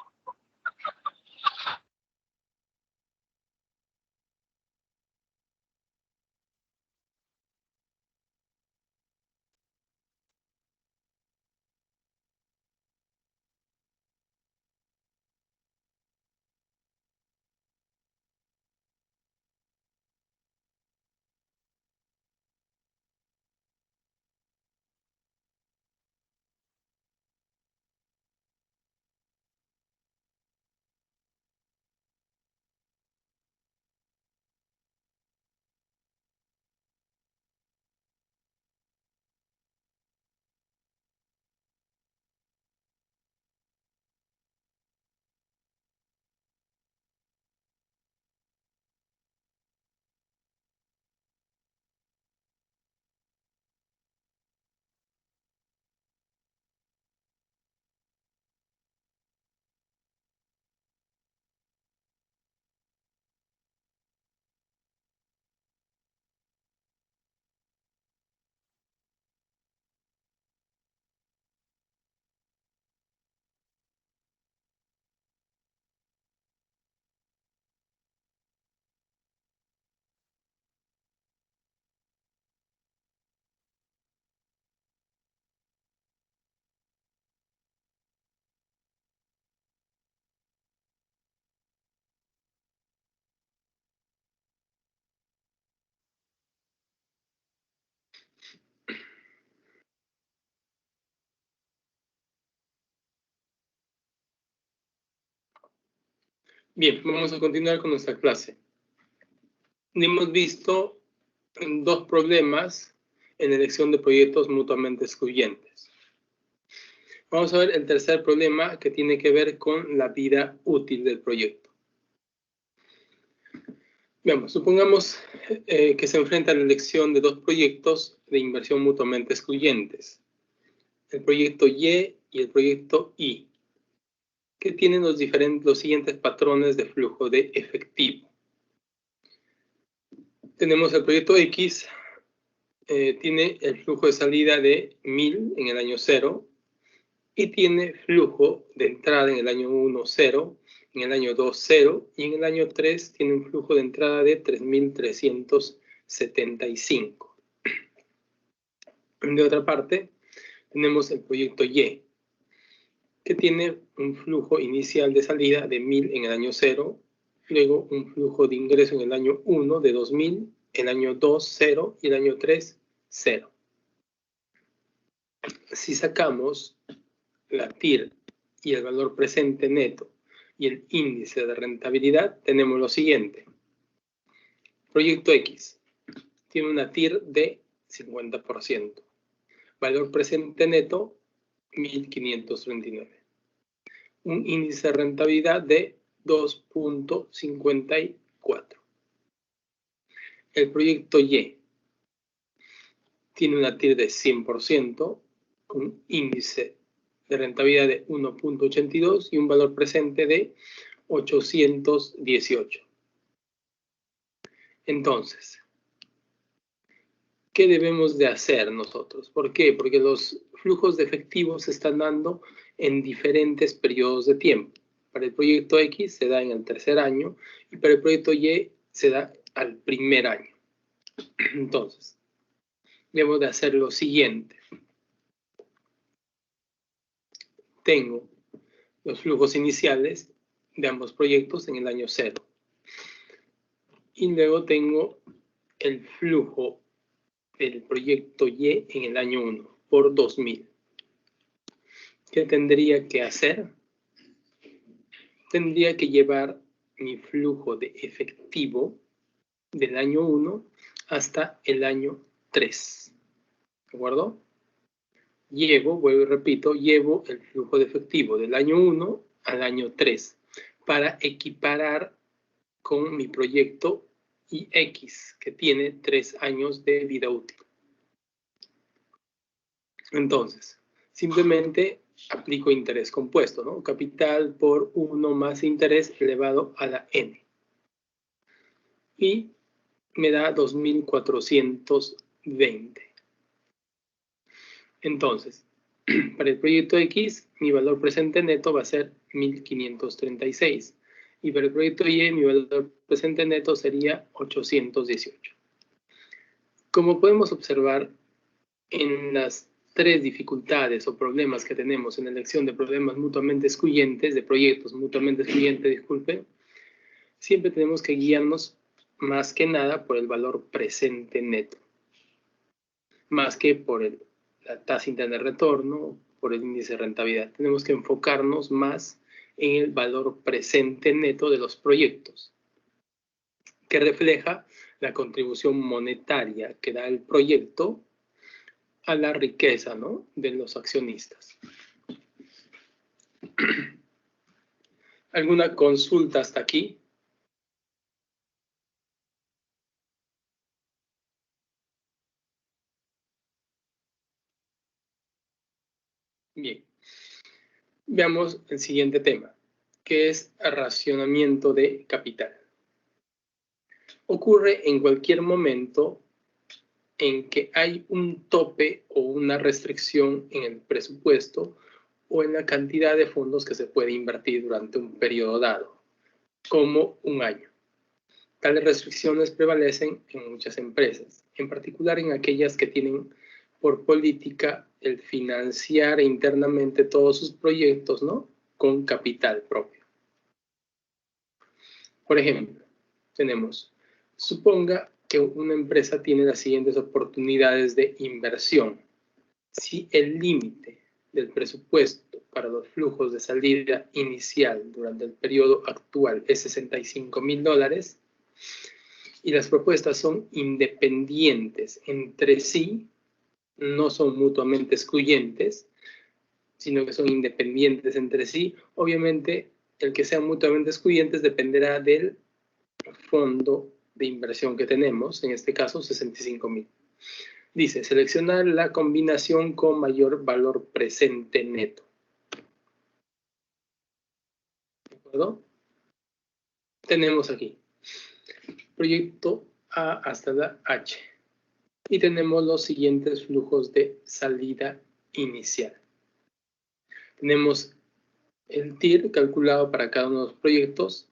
Bien, vamos a continuar con nuestra clase. Hemos visto dos problemas en elección de proyectos mutuamente excluyentes. Vamos a ver el tercer problema, que tiene que ver con la vida útil del proyecto. Veamos, supongamos que se enfrenta a la elección de dos proyectos de inversión mutuamente excluyentes. El proyecto Y y el proyecto I, que tienen los siguientes patrones de flujo de efectivo. Tenemos el proyecto X, tiene el flujo de salida de 1000 en el año 0 y tiene flujo de entrada en el año 1, 0, en el año 2, 0 y en el año 3 tiene un flujo de entrada de 3375. De otra parte, tenemos el proyecto Y, que tiene un flujo inicial de salida de 1000 en el año 0, luego un flujo de ingreso en el año 1 de 2000, el año 2, 0 y el año 3, 0. Si sacamos la TIR y el valor presente neto y el índice de rentabilidad, tenemos lo siguiente. Proyecto X tiene una TIR de 50%. Valor presente neto, 1.539. Un índice de rentabilidad de 2.54. El proyecto Y tiene una TIR de 100%, un índice de rentabilidad de 1.82 y un valor presente de 818. Entonces, ¿qué debemos de hacer nosotros? ¿Por qué? Porque los flujos de efectivo se están dando en diferentes periodos de tiempo. Para el proyecto X se da en el tercer año y para el proyecto Y se da al primer año. Entonces, debemos de hacer lo siguiente. Tengo los flujos iniciales de ambos proyectos en el año 0. Y luego tengo el flujo del proyecto Y en el año 1 por 2000. ¿Qué tendría que hacer? Tendría que llevar mi flujo de efectivo del año 1 hasta el año 3. ¿De acuerdo? Vuelvo y repito, llevo el flujo de efectivo del año 1 al año 3 para equiparar con mi proyecto IX, que tiene 3 años de vida útil. Entonces, simplemente aplico interés compuesto, ¿no? Capital por 1 más interés elevado a la n. Y me da 2420. Entonces, para el proyecto X, mi valor presente neto va a ser 1536. Y para el proyecto Y, mi valor presente neto sería 818. Como podemos observar, en las 3 dificultades o problemas que tenemos en la elección de problemas mutuamente excluyentes, de proyectos mutuamente excluyentes, disculpen, siempre tenemos que guiarnos más que nada por el valor presente neto, más que por la tasa interna de retorno, por el índice de rentabilidad. Tenemos que enfocarnos más en el valor presente neto de los proyectos, que refleja la contribución monetaria que da el proyecto a la riqueza, ¿no?, de los accionistas. ¿Alguna consulta hasta aquí? Bien. Veamos el siguiente tema, que es racionamiento de capital. Ocurre en cualquier momento en que hay un tope o una restricción en el presupuesto o en la cantidad de fondos que se puede invertir durante un periodo dado, como un año. Tales restricciones prevalecen en muchas empresas, en particular en aquellas que tienen por política el financiar internamente todos sus proyectos, ¿no?, con capital propio. Por ejemplo, suponga que una empresa tiene las siguientes oportunidades de inversión. Si el límite del presupuesto para los flujos de salida inicial durante el periodo actual es $65.000 y las propuestas son independientes entre sí, no son mutuamente excluyentes, sino que son independientes entre sí. Obviamente, el que sean mutuamente excluyentes dependerá del fondo de inversión que tenemos, en este caso 65.000. Dice, seleccionar la combinación con mayor valor presente neto. ¿De acuerdo? Tenemos aquí proyecto A hasta la H. Y tenemos los siguientes flujos de salida inicial. Tenemos el TIR calculado para cada uno de los proyectos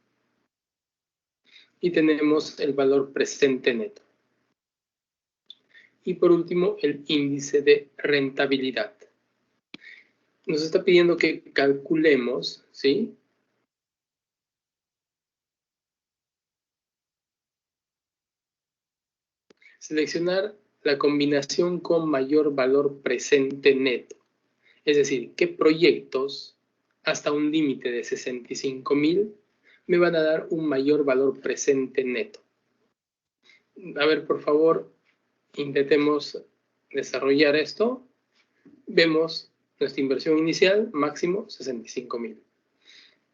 y tenemos el valor presente neto. Y por último, el índice de rentabilidad. Nos está pidiendo que calculemos, ¿sí? Seleccionar la combinación con mayor valor presente neto. Es decir, qué proyectos hasta un límite de 65.000 me van a dar un mayor valor presente neto. A ver, por favor, intentemos desarrollar esto. Vemos nuestra inversión inicial, máximo 65.000.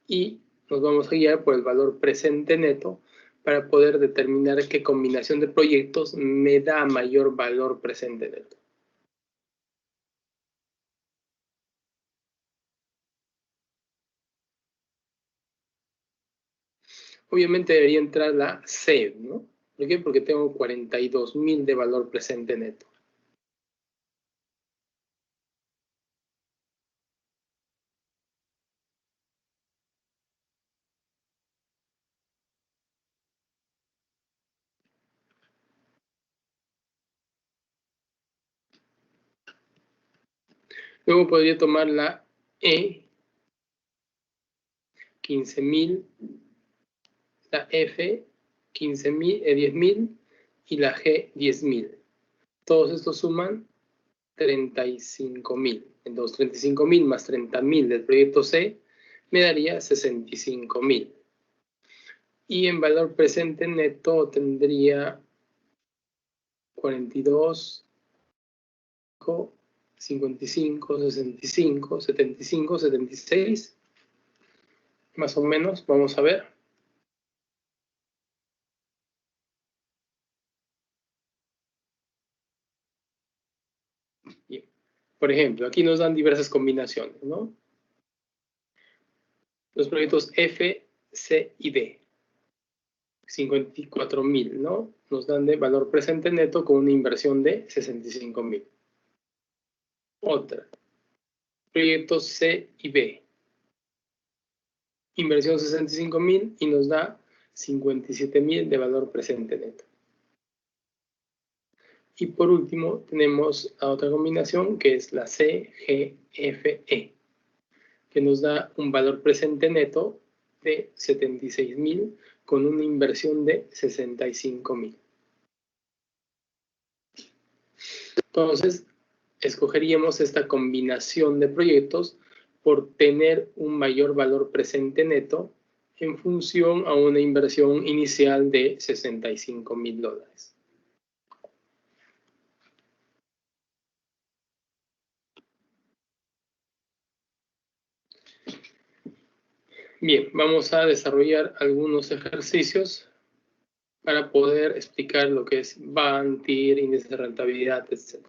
Y nos vamos a guiar por el valor presente neto para poder determinar qué combinación de proyectos me da mayor valor presente neto. Obviamente debería entrar la C, ¿no? ¿Por qué? Porque tengo 42.000 de valor presente neto. Luego podría tomar la E, 15.000, la F, 15.000, 10.000 y la G, 10.000. Todos estos suman 35.000. Entonces, 35.000 más 30.000 del proyecto C me daría 65.000. Y en valor presente neto tendría 42, 55, 65, 75, 76. Más o menos, vamos a ver. Bien. Por ejemplo, aquí nos dan diversas combinaciones, ¿no? Los proyectos F, C y D. 54.000, ¿no? Nos dan de valor presente neto con una inversión de 65.000. Otra. Proyectos C y B. Inversión 65.000 y nos da 57.000 de valor presente neto. Y por último tenemos la otra combinación que es la CGFE, que nos da un valor presente neto de 76.000 con una inversión de 65.000. Entonces, escogeríamos esta combinación de proyectos por tener un mayor valor presente neto en función a una inversión inicial de $65.000. Bien, vamos a desarrollar algunos ejercicios para poder explicar lo que es BAN, TIR, índice de rentabilidad, etc.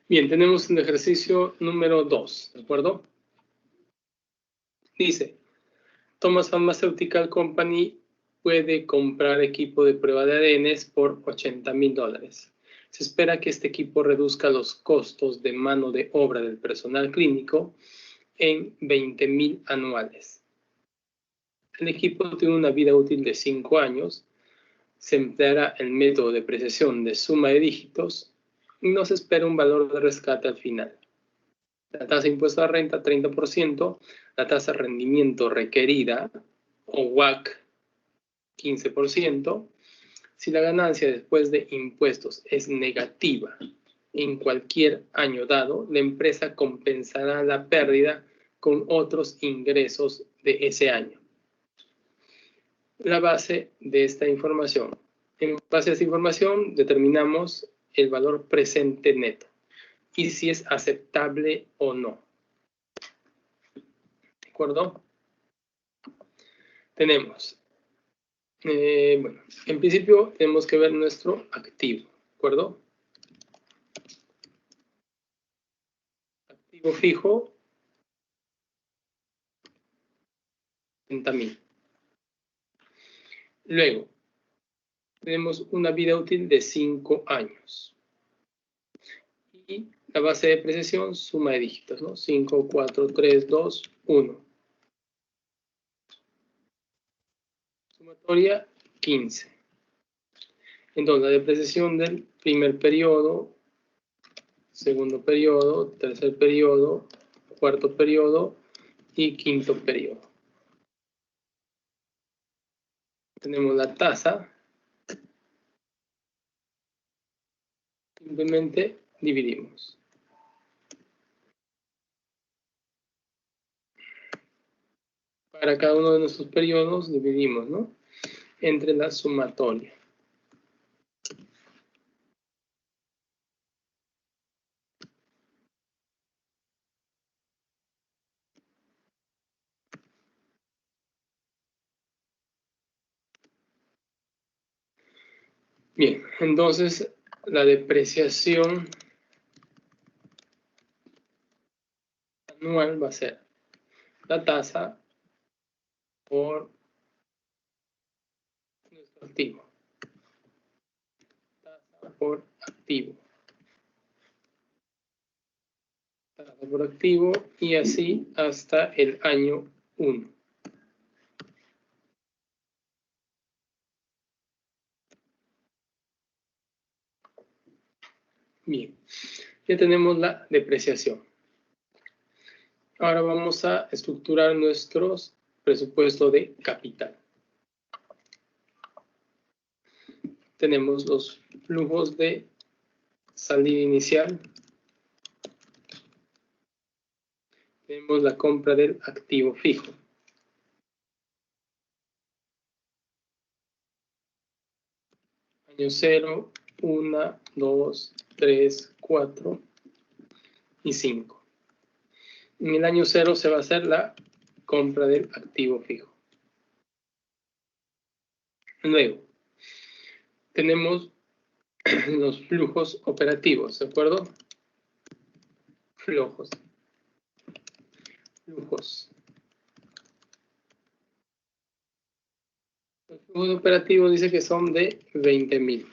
Bien, tenemos el ejercicio número 2, ¿de acuerdo? Dice, Thomas Pharmaceutical Company puede comprar equipo de prueba de ADN por $80,000. Se espera que este equipo reduzca los costos de mano de obra del personal clínico en $20,000 anuales. El equipo tiene una vida útil de 5 años. Se empleará el método de depreciación de suma de dígitos y no se espera un valor de rescate al final. La tasa de impuesto a la renta, 30%, la tasa de rendimiento requerida, o WACC, 15%. Si la ganancia después de impuestos es negativa en cualquier año dado, la empresa compensará la pérdida con otros ingresos de ese año. La base de esta información. En base a esta información determinamos el valor presente neto y si es aceptable o no. ¿De acuerdo? Tenemos, bueno, en principio tenemos que ver nuestro activo, ¿de acuerdo? Activo fijo, 30,000. Luego, tenemos una vida útil de 5 años. Y la base de depreciación, suma de dígitos, ¿no? 5, 4, 3, 2, 1. Sumatoria, 15. Entonces, la depreciación del primer periodo, segundo periodo, tercer periodo, cuarto periodo y quinto periodo. Tenemos la tasa. Simplemente dividimos. Para cada uno de nuestros periodos dividimos, ¿no? Entre la sumatoria. Bien, entonces la depreciación anual va a ser la tasa por nuestro activo. Tasa por activo. Tasa por activo y así hasta el año 1. Bien, ya tenemos la depreciación. Ahora vamos a estructurar nuestros presupuestos de capital. Tenemos los flujos de salida inicial. Tenemos la compra del activo fijo. Año 0, 1, 2, 3, 4 y 5. En el año 0 se va a hacer la compra del activo fijo. Luego, tenemos los flujos operativos, ¿de acuerdo? Flujos. Los flujos operativos dice que son de 20,000.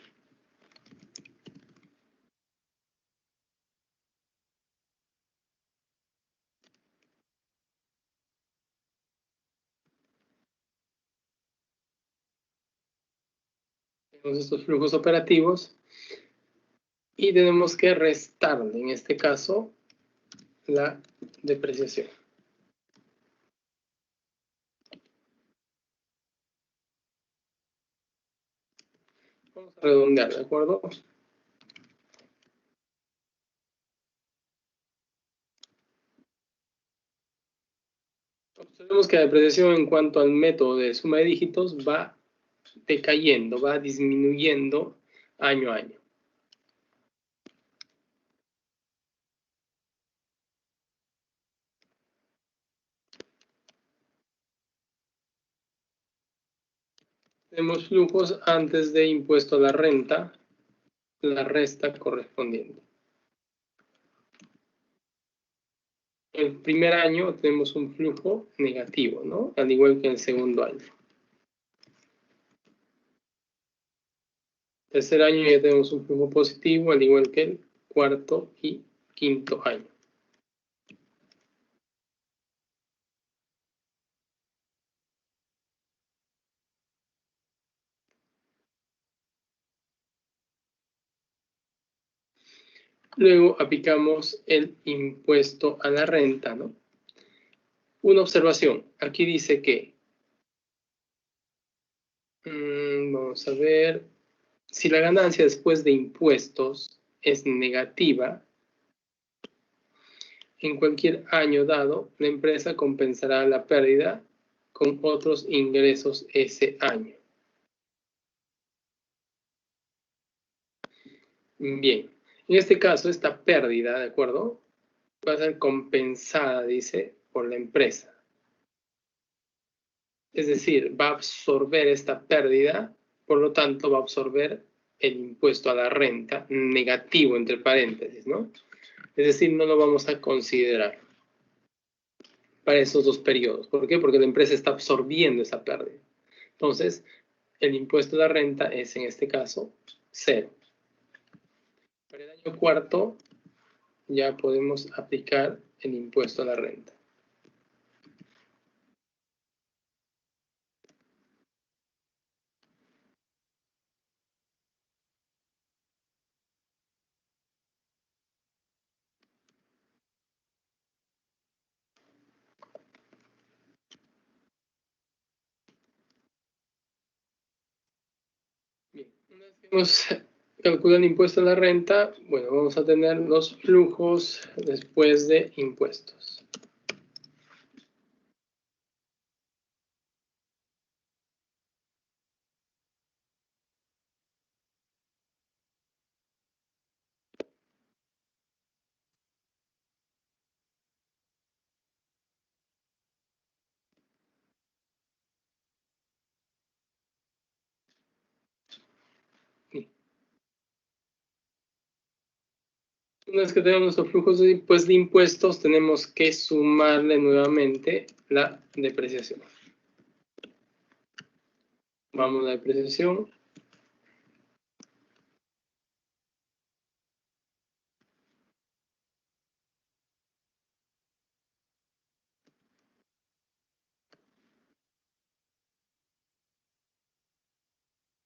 Tenemos estos flujos operativos y tenemos que restarle, en este caso, la depreciación. Vamos a redondear, ¿de acuerdo? Observemos que la depreciación en cuanto al método de suma de dígitos va decayendo, va disminuyendo año a año. Tenemos flujos antes de impuesto a la renta, la resta correspondiente. el primer año tenemos un flujo negativo, ¿no? Al igual que en el segundo año. Tercer año ya tenemos un flujo positivo, al igual que el cuarto y quinto año. Luego aplicamos el impuesto a la renta, ¿no? Una observación. Aquí dice que, vamos a ver, si la ganancia después de impuestos es negativa, en cualquier año dado, la empresa compensará la pérdida con otros ingresos ese año. Bien, en este caso, esta pérdida, ¿de acuerdo? Va a ser compensada, dice, por la empresa. Es decir, va a absorber esta pérdida, por lo tanto, va a absorber el impuesto a la renta negativo, entre paréntesis, ¿no? Es decir, no lo vamos a considerar para esos dos periodos. ¿Por qué? Porque la empresa está absorbiendo esa pérdida. Entonces, el impuesto a la renta es, en este caso, 0. Para el año cuarto, ya podemos aplicar el impuesto a la renta. Bien, una vez que hemos calculado el impuesto a la renta, bueno, vamos a tener los flujos después de impuestos. Una vez que tenemos nuestros flujos de impuestos, tenemos que sumarle nuevamente la depreciación. Vamos a la depreciación.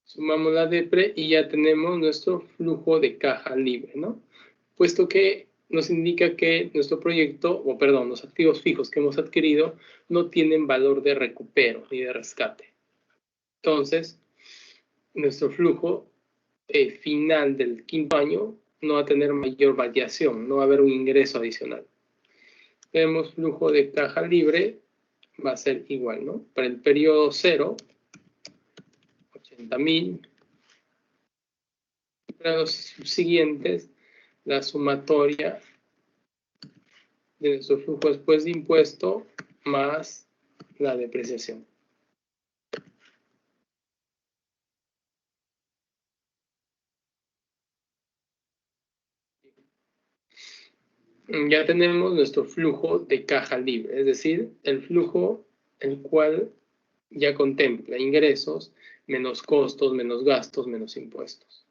Sumamos la depre y ya tenemos nuestro flujo de caja libre, ¿no? Puesto que nos indica que nuestro proyecto, o perdón, los activos fijos que hemos adquirido no tienen valor de recupero ni de rescate. Entonces, nuestro flujo final del quinto año no va a tener mayor variación, no va a haber un ingreso adicional. Tenemos flujo de caja libre, va a ser igual, ¿no? Para el periodo 0, 80.000. Para los siguientes, la sumatoria de nuestro flujo después de impuesto más la depreciación. Ya tenemos nuestro flujo de caja libre, es decir, el flujo el cual ya contempla ingresos menos costos, menos gastos, menos impuestos.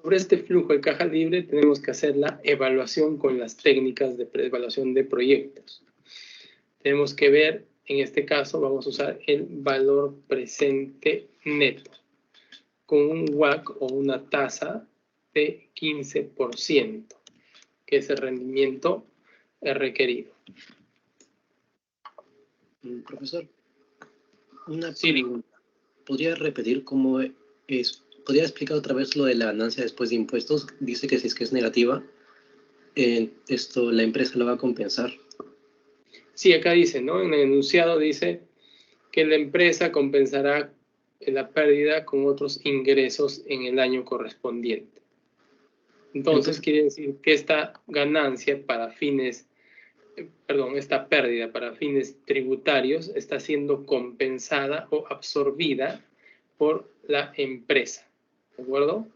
Sobre este flujo de caja libre tenemos que hacer la evaluación con las técnicas de evaluación de proyectos. Tenemos que ver, en este caso vamos a usar el valor presente neto con un WACC o una tasa de 15%, que es el rendimiento requerido. Profesor, una Sí, pregunta. ¿Podría repetir cómo es? ¿Podría explicar otra vez lo de la ganancia después de impuestos? Dice que si es que es negativa, la empresa lo va a compensar. Sí, acá dice, ¿no? En el enunciado dice que la empresa compensará la pérdida con otros ingresos en el año correspondiente. Entonces quiere decir que esta ganancia para fines, esta pérdida para fines tributarios está siendo compensada o absorbida por la empresa, ¿de acuerdo?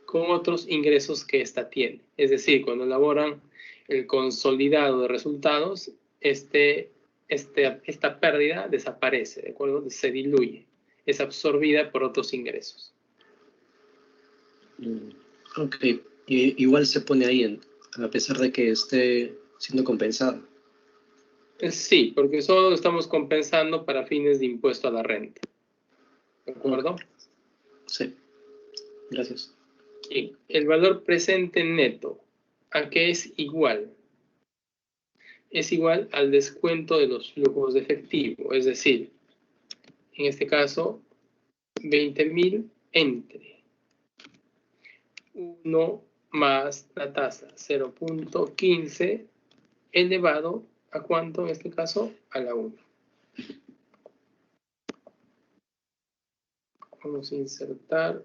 Con otros ingresos que ésta tiene. Es decir, cuando elaboran el consolidado de resultados, esta pérdida desaparece, ¿de acuerdo? Se diluye, es absorbida por otros ingresos. Ok, igual se pone ahí, a pesar de que esté siendo compensado. Sí, porque solo estamos compensando para fines de impuesto a la renta. ¿De acuerdo? Sí, gracias. Y el valor presente neto, ¿a qué es igual? Es igual al descuento de los flujos de efectivo, es decir, en este caso, 20.000 entre 1 más la tasa 0.15 elevado a ¿cuánto en este caso? A la 1. Vamos a insertar.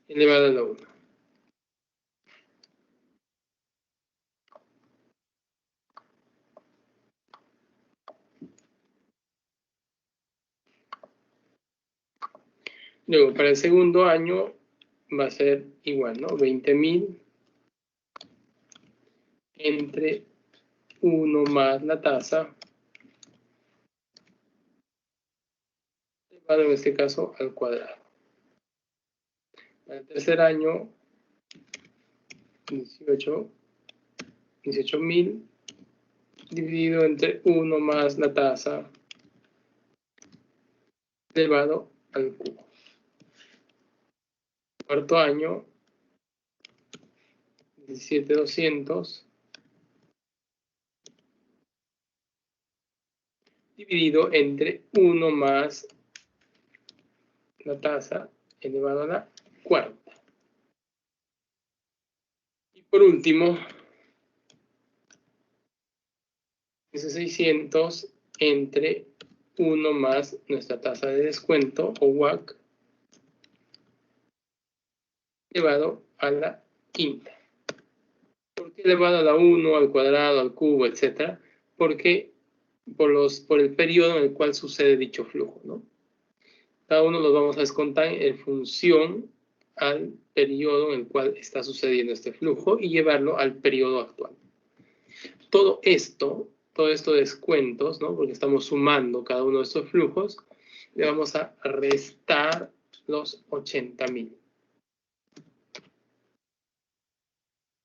Elevado a la 1. Luego, para el segundo año va a ser igual, ¿no? 20.000 entre 1 más la tasa, elevado en este caso al cuadrado. Para el tercer año, 18.000 dividido entre 1 más la tasa elevado al cubo. Cuarto año, 17.200 dividido entre 1 más la tasa elevado a la cuarta. Y por último, 1600 entre 1 más nuestra tasa de descuento o WACC elevado a la quinta. ¿Por qué elevado a la 1, al cuadrado, al cubo, etcétera? Porque por el periodo en el cual sucede dicho flujo, ¿no? Cada uno los vamos a descontar en función al periodo en el cual está sucediendo este flujo y llevarlo al periodo actual. Todo esto descuentos, ¿no? Porque estamos sumando cada uno de estos flujos, le vamos a restar los 80.000.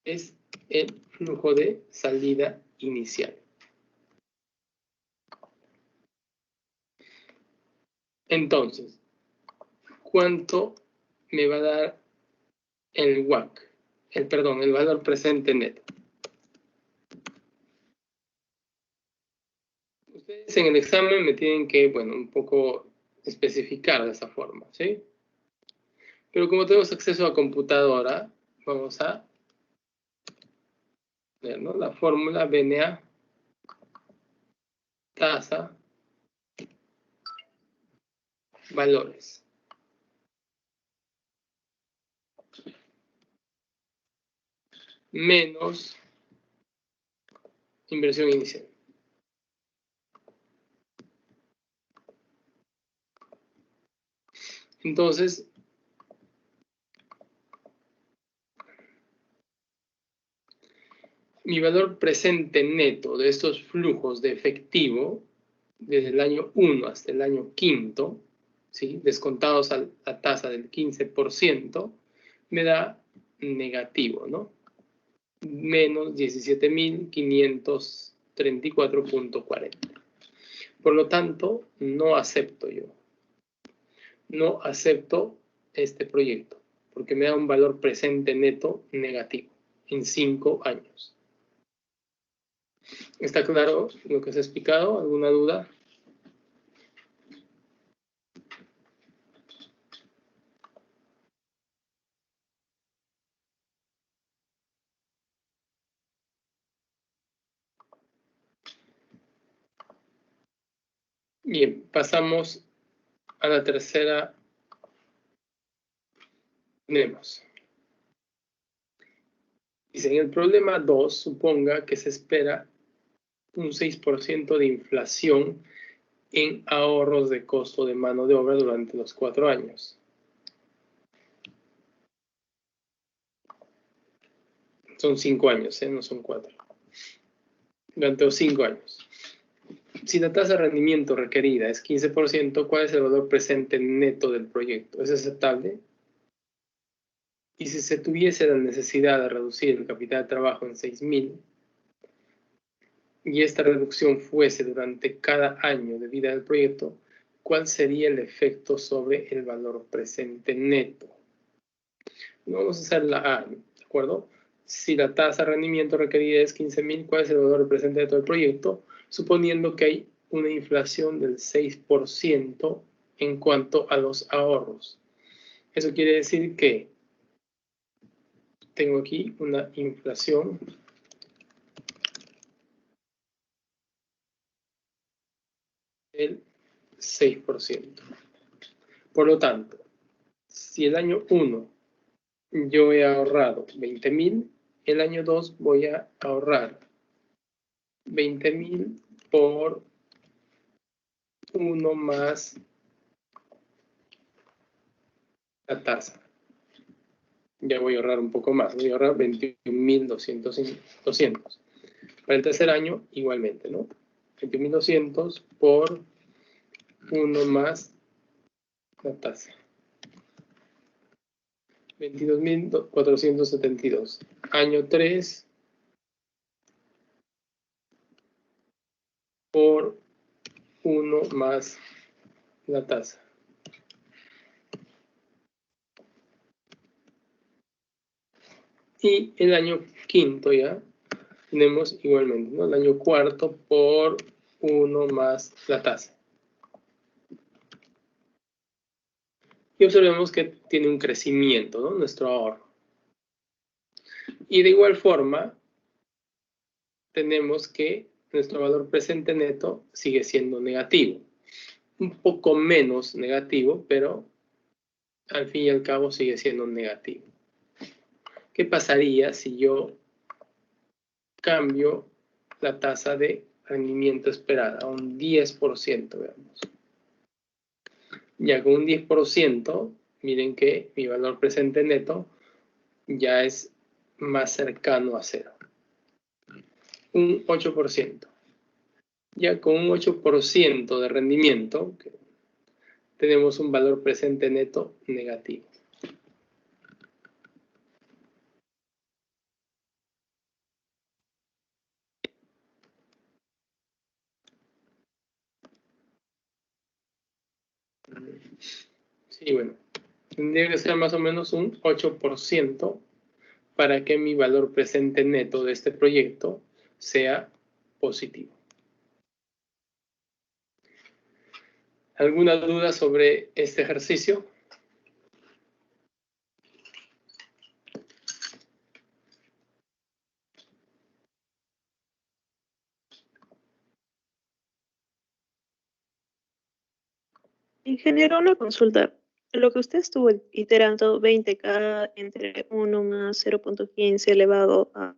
Es el flujo de salida inicial. Entonces, ¿cuánto me va a dar el WACC? El valor presente neto. Ustedes en el examen me tienen que, bueno, un poco especificar de esa forma, ¿sí? Pero como tenemos acceso a computadora, vamos a ver, ¿no? La fórmula BNA, tasa, valores. Menos inversión inicial. Entonces, mi valor presente neto de estos flujos de efectivo, desde el año 1 hasta el año 5, ¿sí? Descontados a la tasa del 15%, me da negativo, ¿no? Menos 17.534.40. Por lo tanto, no acepto yo. No acepto este proyecto, porque me da un valor presente neto negativo en 5 años. ¿Está claro lo que se ha explicado? ¿Alguna duda? Bien, pasamos a la tercera. Tenemos Dice, en el problema 2, suponga que se espera un 6% de inflación en ahorros de costo de mano de obra durante los 4 años. Son 5 años, no son 4. Durante los 5 años. Si la tasa de rendimiento requerida es 15%, ¿cuál es el valor presente neto del proyecto? ¿Es aceptable? Y si se tuviese la necesidad de reducir el capital de trabajo en 6.000, y esta reducción fuese durante cada año de vida del proyecto, ¿cuál sería el efecto sobre el valor presente neto? Vamos a hacer la A, ¿de acuerdo? Si la tasa de rendimiento requerida es 15.000, ¿cuál es el valor presente neto del proyecto? Suponiendo que hay una inflación del 6% en cuanto a los ahorros. Eso quiere decir que tengo aquí una inflación del 6%. Por lo tanto, si el año 1 yo he ahorrado 20.000, el año 2 voy a ahorrar 20.000 por 1 más la tasa. Ya voy a ahorrar un poco más, voy a ahorrar 21.200. Para el tercer año, igualmente, ¿no? 21.200 por 1 más la tasa. 22.472. Año 3 por 1 más la tasa. Y el año quinto ya tenemos igualmente, ¿no? El año cuarto por 1 más la tasa. Y observemos que tiene un crecimiento, ¿no? Nuestro ahorro. Y de igual forma, tenemos que nuestro valor presente neto sigue siendo negativo. Un poco menos negativo, pero al fin y al cabo sigue siendo negativo. ¿Qué pasaría si yo cambio la tasa de rendimiento esperada a un 10%, veamos? Ya con un 10%, miren que mi valor presente neto ya es más cercano a cero. Un 8%. Ya con un 8% de rendimiento, tenemos un valor presente neto negativo. Sí, bueno, tendría que ser más o menos un 8% para que mi valor presente neto de este proyecto sea positivo. ¿Alguna duda sobre este ejercicio? Ingeniero, una consulta. Lo que usted estuvo iterando 20K entre 1 más 0.15 elevado a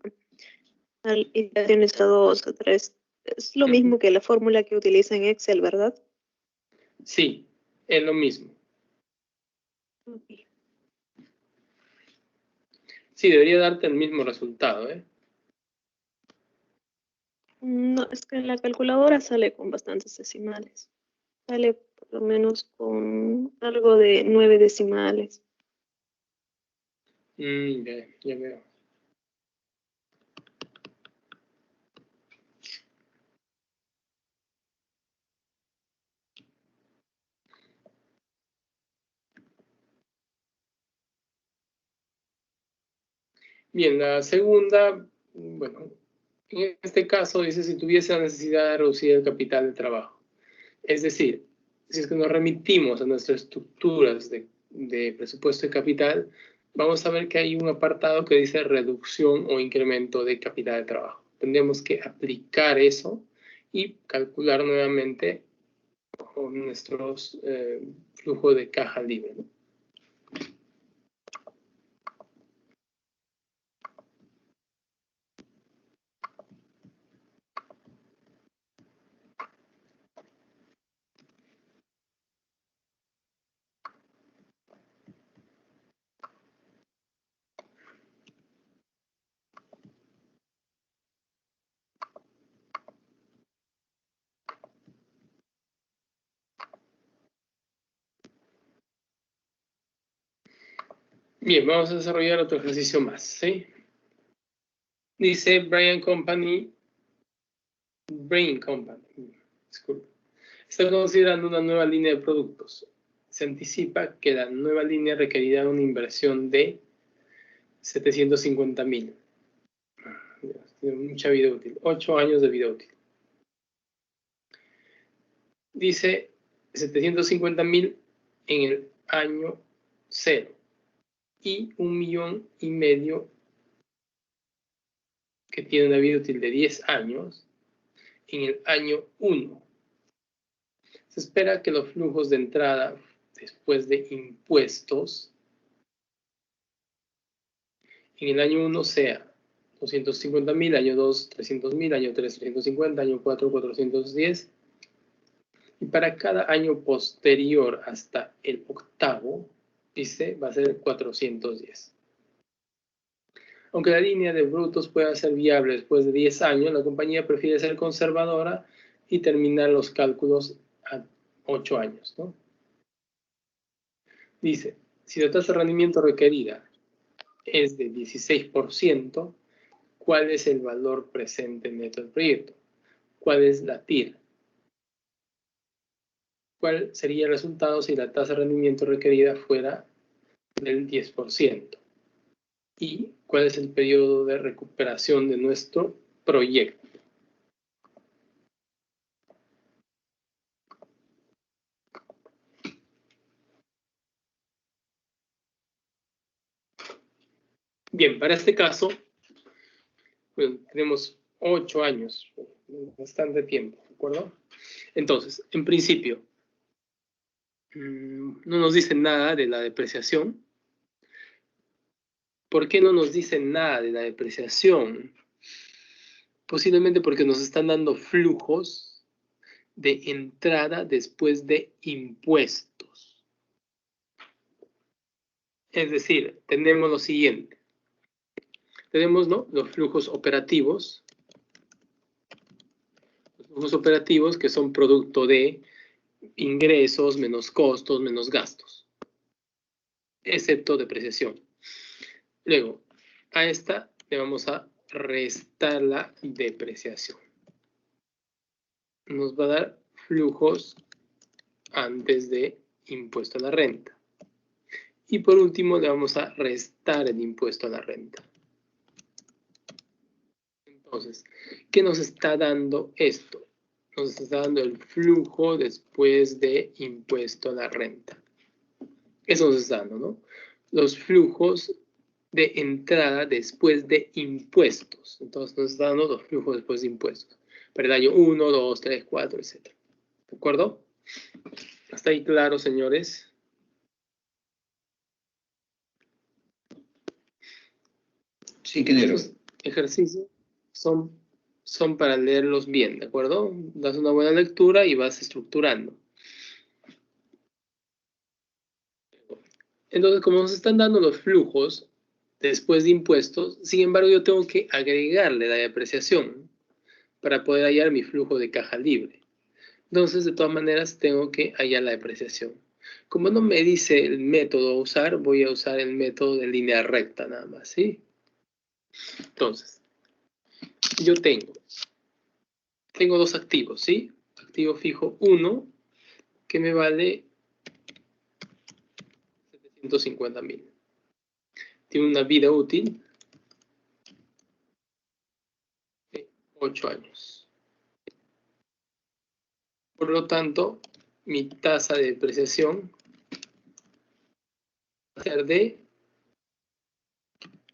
iteraciones a 2 a 3, es lo mismo que la fórmula que utiliza en Excel, ¿verdad? Sí, es lo mismo. Okay. Sí, debería darte el mismo resultado, ¿eh? No, es que en la calculadora sale con bastantes decimales. Sale por lo menos con algo de 9 decimales. Ya veo. Bien, la segunda, bueno, en este caso dice si tuviese la necesidad de reducir el capital de trabajo. Es decir, si es que nos remitimos a nuestras estructuras de presupuesto de capital, vamos a ver que hay un apartado que dice reducción o incremento de capital de trabajo. Tendríamos que aplicar eso y calcular nuevamente con nuestros flujos de caja libre, ¿no? Bien, vamos a desarrollar otro ejercicio más, ¿sí? Dice Brain Company, disculpe, está considerando una nueva línea de productos. Se anticipa que la nueva línea requerirá una inversión de 750.000. Tiene mucha vida útil, 8 años de vida útil. Dice 750.000 en el año 0 y 1,5 millones que tiene una vida útil de 10 años en el año 1. Se espera que los flujos de entrada después de impuestos en el año 1 sea 250.000, año 2 300.000, año 3 350, año 4 410. Y para cada año posterior hasta el octavo, dice, va a ser 410. Aunque la línea de brutos pueda ser viable después de 10 años, la compañía prefiere ser conservadora y terminar los cálculos a 8 años, ¿no? Dice, si la tasa de rendimiento requerida es de 16%, ¿cuál es el valor presente neto del proyecto? ¿Cuál es la TIR? ¿Cuál sería el resultado si la tasa de rendimiento requerida fuera del 10%? ¿Y cuál es el periodo de recuperación de nuestro proyecto? Bien, para este caso, bueno, tenemos 8 años, bastante tiempo, ¿de acuerdo? Entonces, en principio, no nos dicen nada de la depreciación. ¿Por qué no nos dicen nada de la depreciación? Posiblemente porque nos están dando flujos de entrada después de impuestos. Es decir, tenemos lo siguiente. Tenemos, ¿no?, los flujos operativos. Los flujos operativos que son producto de ingresos menos costos menos gastos, excepto depreciación. Luego, a esta le vamos a restar la depreciación. Nos va a dar flujos antes de impuesto a la renta. Y por último le vamos a restar el impuesto a la renta. Entonces, ¿qué nos está dando esto? Nos está dando el flujo después de impuesto a la renta. Eso nos está dando, ¿no? Los flujos de entrada después de impuestos. Entonces nos está dando los flujos después de impuestos. Para el año 1, 2, 3, 4, etc. ¿De acuerdo? ¿Hasta ahí claro, señores? Sí, ingeniero. Estos ejercicios son para leerlos bien, ¿de acuerdo? Das una buena lectura y vas estructurando. Entonces, como nos están dando los flujos después de impuestos, sin embargo, yo tengo que agregarle la depreciación para poder hallar mi flujo de caja libre. Entonces, de todas maneras, tengo que hallar la depreciación. Como no me dice el método a usar, voy a usar el método de línea recta nada más, ¿sí? Entonces, yo tengo dos activos, ¿sí? Activo fijo 1, que me vale 750.000. Tiene una vida útil de 8 años. Por lo tanto, mi tasa de depreciación va a ser de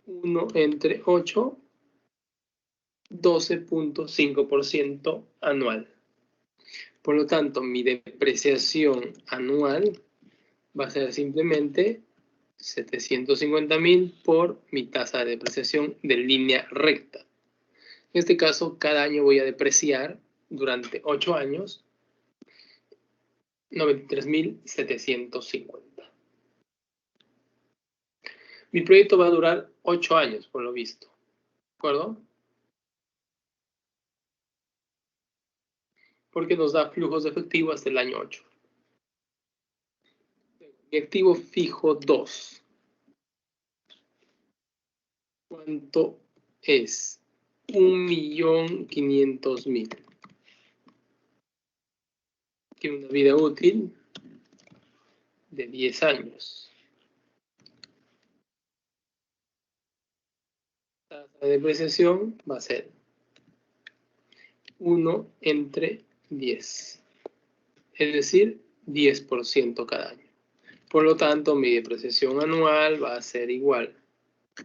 1 entre 8, 12.5% anual. Por lo tanto, mi depreciación anual va a ser simplemente 750.000 por mi tasa de depreciación de línea recta. En este caso, cada año voy a depreciar durante 8 años 93.750. Mi proyecto va a durar 8 años, por lo visto. ¿De acuerdo? Porque nos da flujos de efectivo hasta el año 8. Mi activo fijo 2. ¿Cuánto es? 1.500.000. Tiene una vida útil de 10 años. La tasa de depreciación va a ser 1 entre 10. Es decir, 10% cada año. Por lo tanto, mi depreciación anual va a ser igual a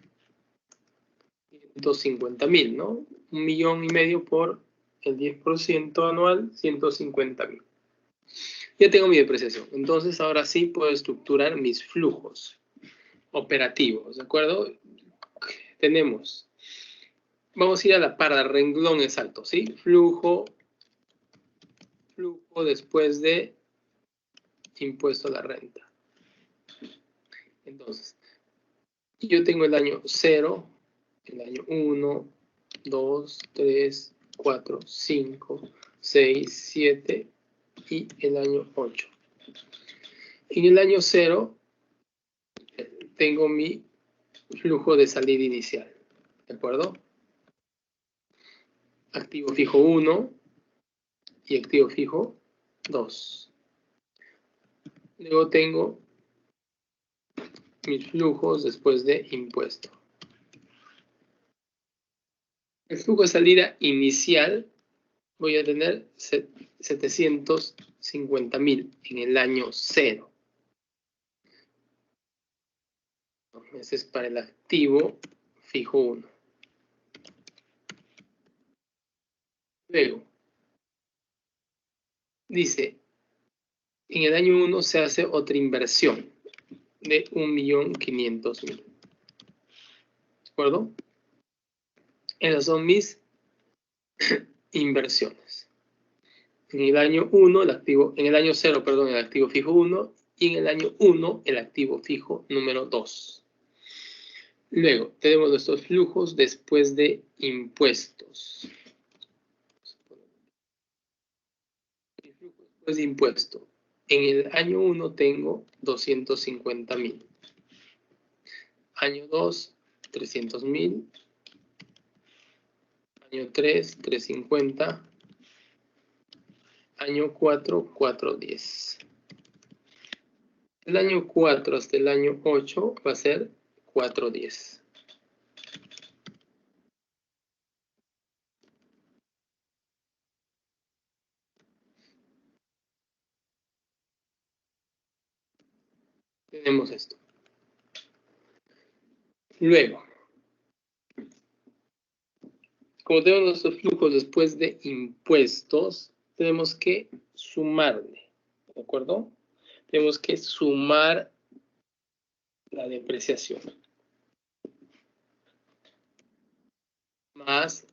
150.000, ¿no? 1,5 millones por el 10% anual, 150.000. Ya tengo mi depreciación. Entonces, ahora sí puedo estructurar mis flujos operativos, ¿de acuerdo? Tenemos, vamos a ir a la par del renglón exacto, ¿sí? Flujo después de impuesto a la renta. Entonces, yo tengo el año 0, el año 1, 2, 3, 4, 5, 6, 7 y el año 8. En el año 0 tengo mi flujo de salida inicial, ¿de acuerdo? Activo fijo 1 y activo fijo 2. Luego tengo mis flujos después de impuesto. El flujo de salida inicial voy a tener 750.000 en el año 0. Ese es para el activo fijo 1. Luego, dice, en el año 1 se hace otra inversión de 1.500.000. ¿De acuerdo? Esas son mis inversiones. En el año 1, en el año 0, perdón, el activo fijo 1, y en el año 1, el activo fijo número 2. Luego, tenemos nuestros flujos después de impuestos. Después de impuesto. En el año 1 tengo 250.000. Año 2, 300.000. Año 3, 350. Año 4, 410. El año 4 hasta el año 8 va a ser 410. Tenemos esto. Luego, como tenemos nuestros flujos después de impuestos, tenemos que sumarle, ¿de acuerdo? Tenemos que sumar la depreciación más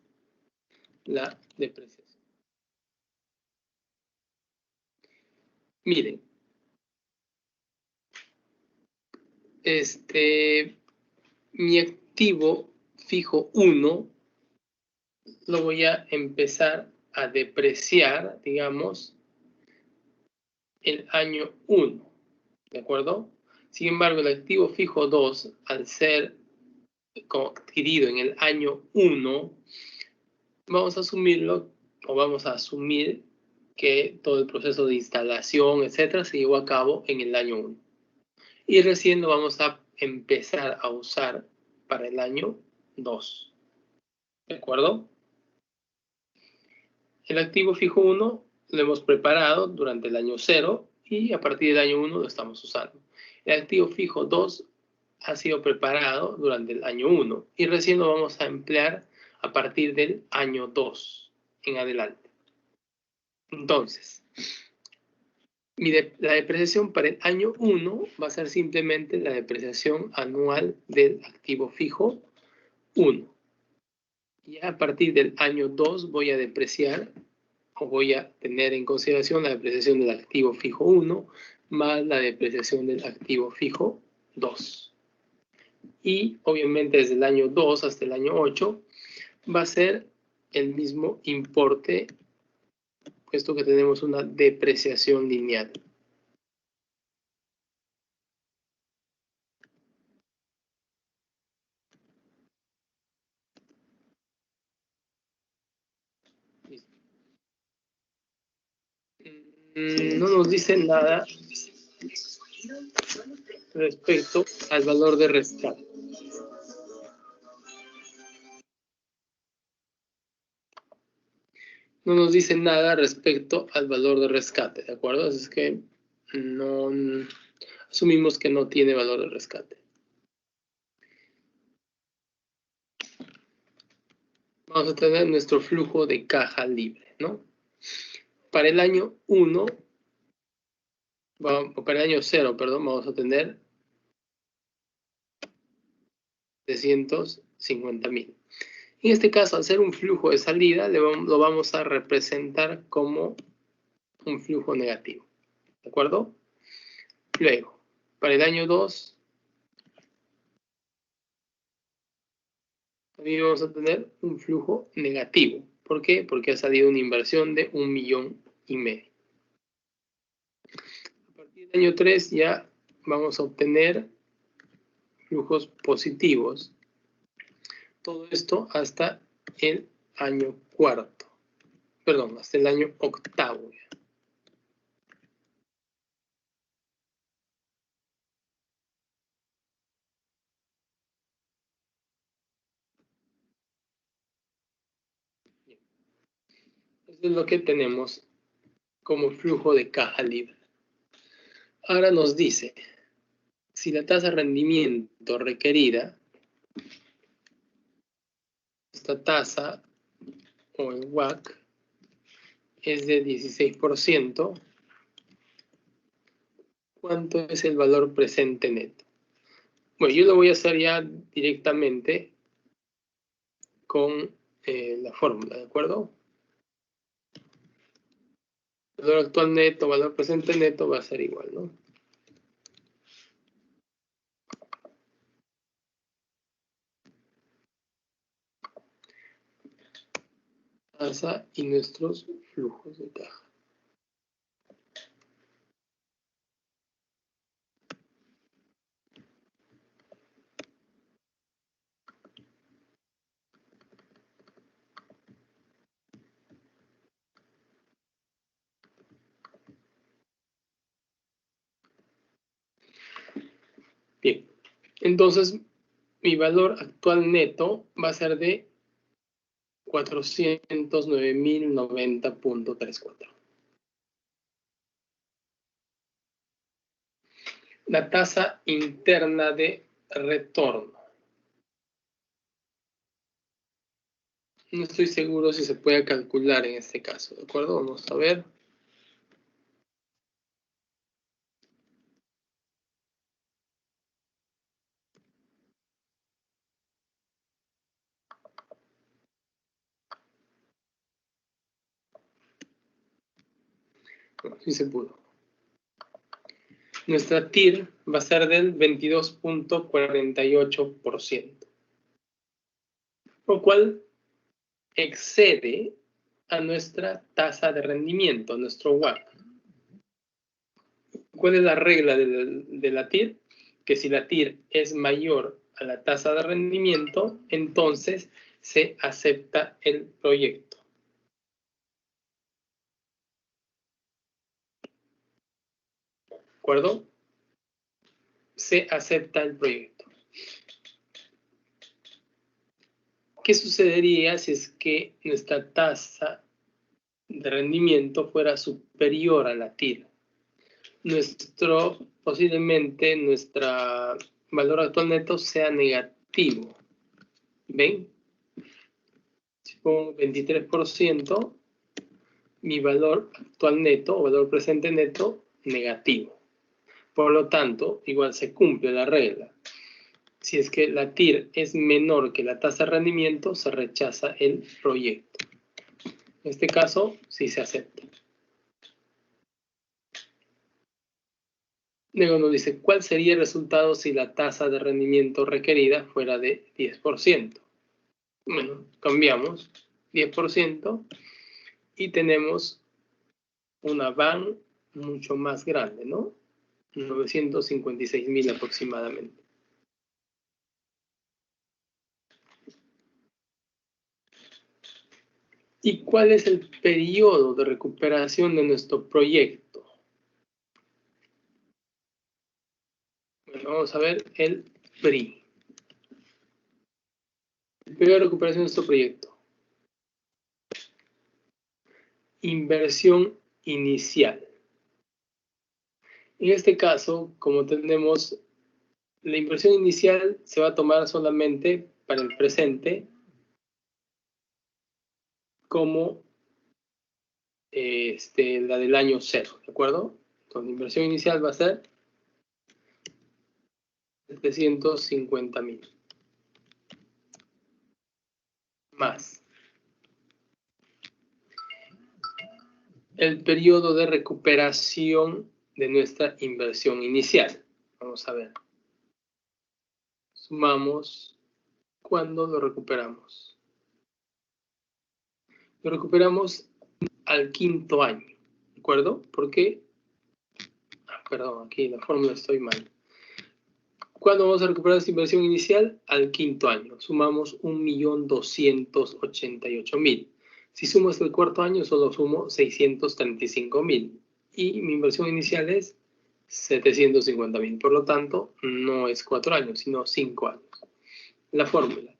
la depreciación. Miren, mi activo fijo 1 lo voy a empezar a depreciar, digamos, el año 1, ¿de acuerdo? Sin embargo, el activo fijo 2, al ser adquirido en el año 1, vamos a asumirlo, o vamos a asumir que todo el proceso de instalación, etcétera, se llevó a cabo en el año 1. Y recién lo vamos a empezar a usar para el año 2. ¿De acuerdo? El activo fijo 1 lo hemos preparado durante el año 0 y a partir del año 1 lo estamos usando. El activo fijo 2 ha sido preparado durante el año 1 y recién lo vamos a emplear a partir del año 2 en adelante. Entonces, la depreciación para el año 1 va a ser simplemente la depreciación anual del activo fijo 1. Y a partir del año 2 voy a depreciar o voy a tener en consideración la depreciación del activo fijo 1 más la depreciación del activo fijo 2. Y obviamente desde el año 2 hasta el año 8 va a ser el mismo importe, puesto que tenemos una depreciación lineal. No nos dice nada respecto al valor de rescate. No nos dice nada respecto al valor de rescate, ¿de acuerdo? Así es que no asumimos que no tiene valor de rescate. Vamos a tener nuestro flujo de caja libre, ¿no? Para el año 1, para el año 0, perdón, vamos a tener 350.000. En este caso, al ser un flujo de salida, lo vamos a representar como un flujo negativo, ¿de acuerdo? Luego, para el año 2, también vamos a tener un flujo negativo. ¿Por qué? Porque ha salido una inversión de 1,5 millones. A partir del año 3 ya vamos a obtener flujos positivos. Todo esto hasta el año 4. Perdón, hasta el año 8. Eso es lo que tenemos como flujo de caja libre. Ahora nos dice, si la tasa de rendimiento requerida, esta tasa o el WACC es de 16%, ¿cuánto es el valor presente neto? Bueno, yo lo voy a hacer ya directamente con la fórmula, ¿de acuerdo? Valor actual neto, valor presente neto va a ser igual, ¿no? Tasa y nuestros flujos de caja. Bien, entonces mi valor actual neto va a ser de 409.090.34. La tasa interna de retorno. No estoy seguro si se puede calcular en este caso, ¿de acuerdo? Vamos a ver. Bueno, sí se pudo. Nuestra TIR va a ser del 22.48%, lo cual excede a nuestra tasa de rendimiento, nuestro WACC. ¿Cuál es la regla de la TIR? Que si la TIR es mayor a la tasa de rendimiento, entonces se acepta el proyecto. ¿De acuerdo? Se acepta el proyecto. ¿Qué sucedería si es que nuestra tasa de rendimiento fuera superior a la TIR? Posiblemente nuestro valor actual neto sea negativo. ¿Ven? Si pongo 23%, mi valor actual neto o valor presente neto negativo. Por lo tanto, igual se cumple la regla. Si es que la TIR es menor que la tasa de rendimiento, se rechaza el proyecto. En este caso, sí se acepta. Luego nos dice, ¿cuál sería el resultado si la tasa de rendimiento requerida fuera de 10%? Bueno, cambiamos 10% y tenemos una van mucho más grande, ¿no? 956.000 aproximadamente. ¿Y cuál es el periodo de recuperación de nuestro proyecto? Bueno, vamos a ver el PRI. El periodo de recuperación de nuestro proyecto. Inversión inicial. En este caso, como tenemos, la inversión inicial se va a tomar solamente para el presente como la del año 0, ¿de acuerdo? Entonces, la inversión inicial va a ser 750.000 más el periodo de recuperación de nuestra inversión inicial. Vamos a ver. Sumamos. ¿Cuándo lo recuperamos? Lo recuperamos al 5º año, ¿de acuerdo? Porque, perdón, aquí la fórmula estoy mal. ¿Cuándo vamos a recuperar esta inversión inicial? Al 5º año. Sumamos 1.288.000. Si sumo hasta el 4º año, solo sumo 635.000. Y mi inversión inicial es 750.000. Por lo tanto, no es 4 años, sino 5 años. La fórmula.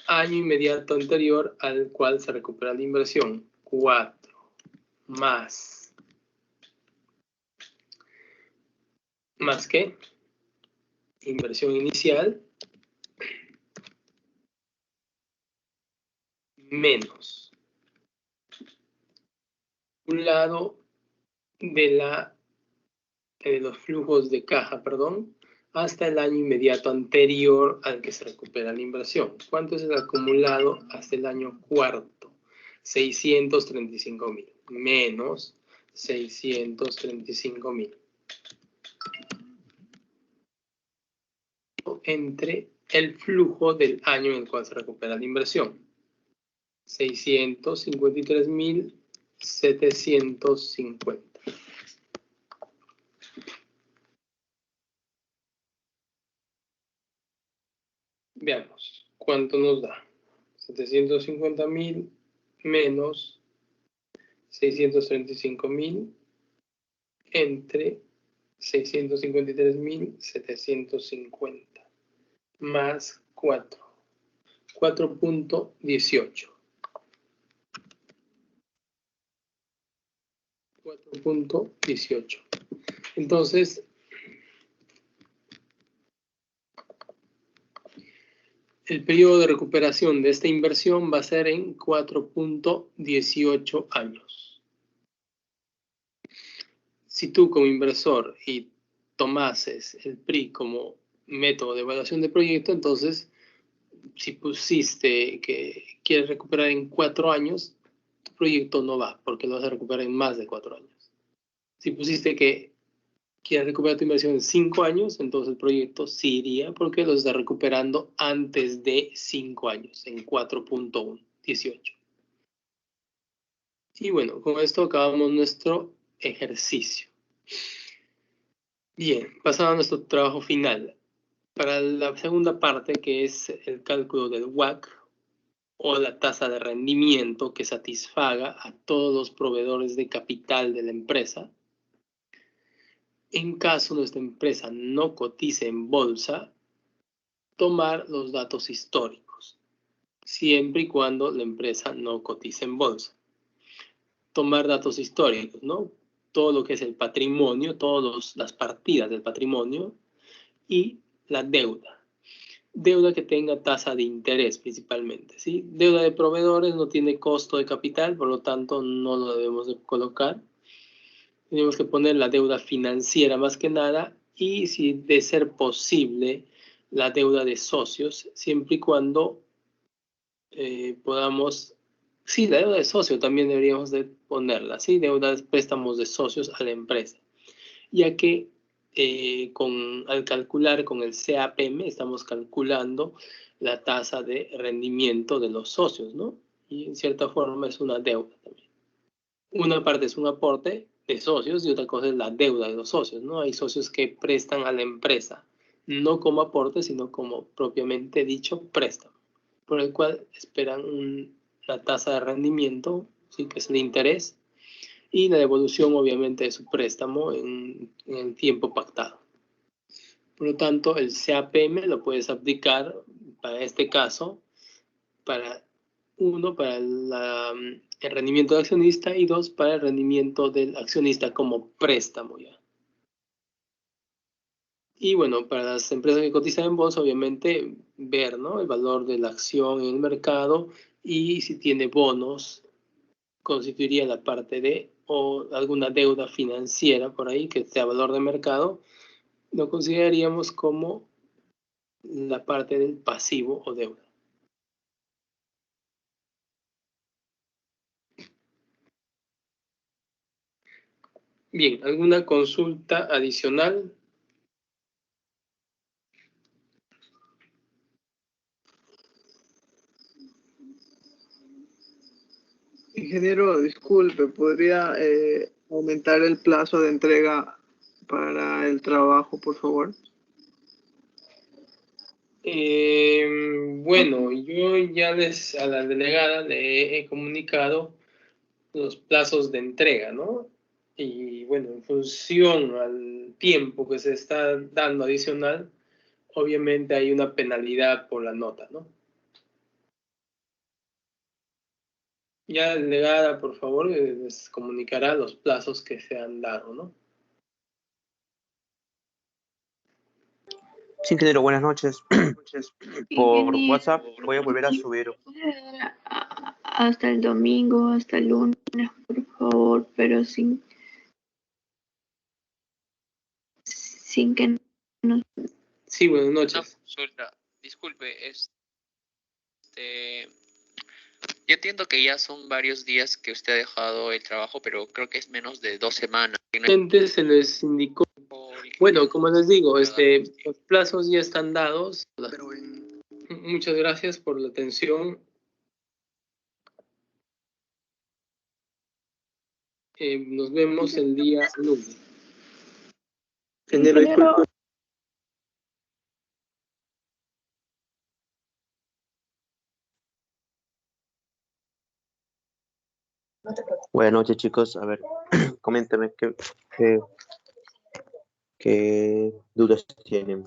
Año inmediato anterior al cual se recupera la inversión. 4 más. ¿Más qué? Inversión inicial menos un lado de los flujos de caja, perdón, hasta el año inmediato anterior al que se recupera la inversión. ¿Cuánto es el acumulado hasta el año 4º? 635.000 menos 635.000 entre el flujo del año en el cual se recupera la inversión. 653.750. Veamos, ¿cuánto nos da? 750.000 menos 635.000 entre 653.750 más 4. 4.18. 4.18. Entonces, el periodo de recuperación de esta inversión va a ser en 4.18 años. Si tú como inversor y tomases el PRI como método de evaluación de proyecto, entonces, si pusiste que quieres recuperar en 4 años, tu proyecto no va, porque lo vas a recuperar en más de 4 años. Si pusiste que quieres recuperar tu inversión en 5 años, entonces el proyecto sí iría, porque lo está recuperando antes de 5 años, en 4.18. Y bueno, con esto acabamos nuestro ejercicio. Bien, pasando a nuestro trabajo final. Para la segunda parte, que es el cálculo del WACC, o la tasa de rendimiento que satisfaga a todos los proveedores de capital de la empresa. En caso nuestra empresa no cotice en bolsa, tomar los datos históricos, siempre y cuando la empresa no cotice en bolsa. Tomar datos históricos, ¿no? Todo lo que es el patrimonio, todas las partidas del patrimonio y la deuda. Deuda que tenga tasa de interés principalmente, ¿sí? Deuda de proveedores no tiene costo de capital, por lo tanto no lo debemos de colocar. Tenemos que poner la deuda financiera más que nada y, si de ser posible, la deuda de socios, siempre y cuando podamos... Sí, la deuda de socio también deberíamos de ponerla, ¿sí? Deuda de préstamos de socios a la empresa, ya que al calcular con el CAPM estamos calculando la tasa de rendimiento de los socios, ¿no? Y en cierta forma es una deuda también. Una parte es un aporte de socios y otra cosa es la deuda de los socios, ¿no? Hay socios que prestan a la empresa, no como aporte, sino como propiamente dicho préstamo, por el cual esperan la tasa de rendimiento, ¿sí? Que es el interés, y la devolución obviamente de su préstamo en el tiempo pactado. Por lo tanto, el CAPM lo puedes aplicar para este caso, para el rendimiento del accionista y 2, para el rendimiento del accionista como préstamo ya. Y bueno, para las empresas que cotizan en bolsa, obviamente ver, ¿no?, el valor de la acción en el mercado, y si tiene bonos, constituiría la parte de, o alguna deuda financiera por ahí que sea valor de mercado, lo consideraríamos como la parte del pasivo o deuda. Bien, ¿alguna consulta adicional? Ingeniero, disculpe, ¿podría aumentar el plazo de entrega para el trabajo, por favor? Bueno, yo ya a la delegada le he comunicado los plazos de entrega, ¿no? Y bueno, en función al tiempo que se está dando adicional, obviamente hay una penalidad por la nota, ¿no? Ya la delegada, por favor, les comunicará los plazos que se han dado, ¿no? Sí, ingeniero, buenas noches. Por Ingeniero, WhatsApp voy a volver a subir. ¿puede dar hasta el domingo, hasta el lunes, por favor, pero sin que nos... Sí, buenas Una noches. consulta. Disculpe, yo entiendo que ya son varios días que usted ha dejado el trabajo, pero creo que es menos de 2 semanas. Gente se les indicó. Bueno, como les digo, los plazos ya están dados. Muchas gracias por la atención. Nos vemos el día lunes. Ingeniero, disculpe. Buenas noches, chicos. A ver, coméntame qué dudas tienen.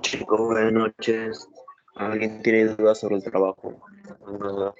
Chicos, buenas noches. ¿Alguien tiene dudas sobre el trabajo? ¿Alguna duda?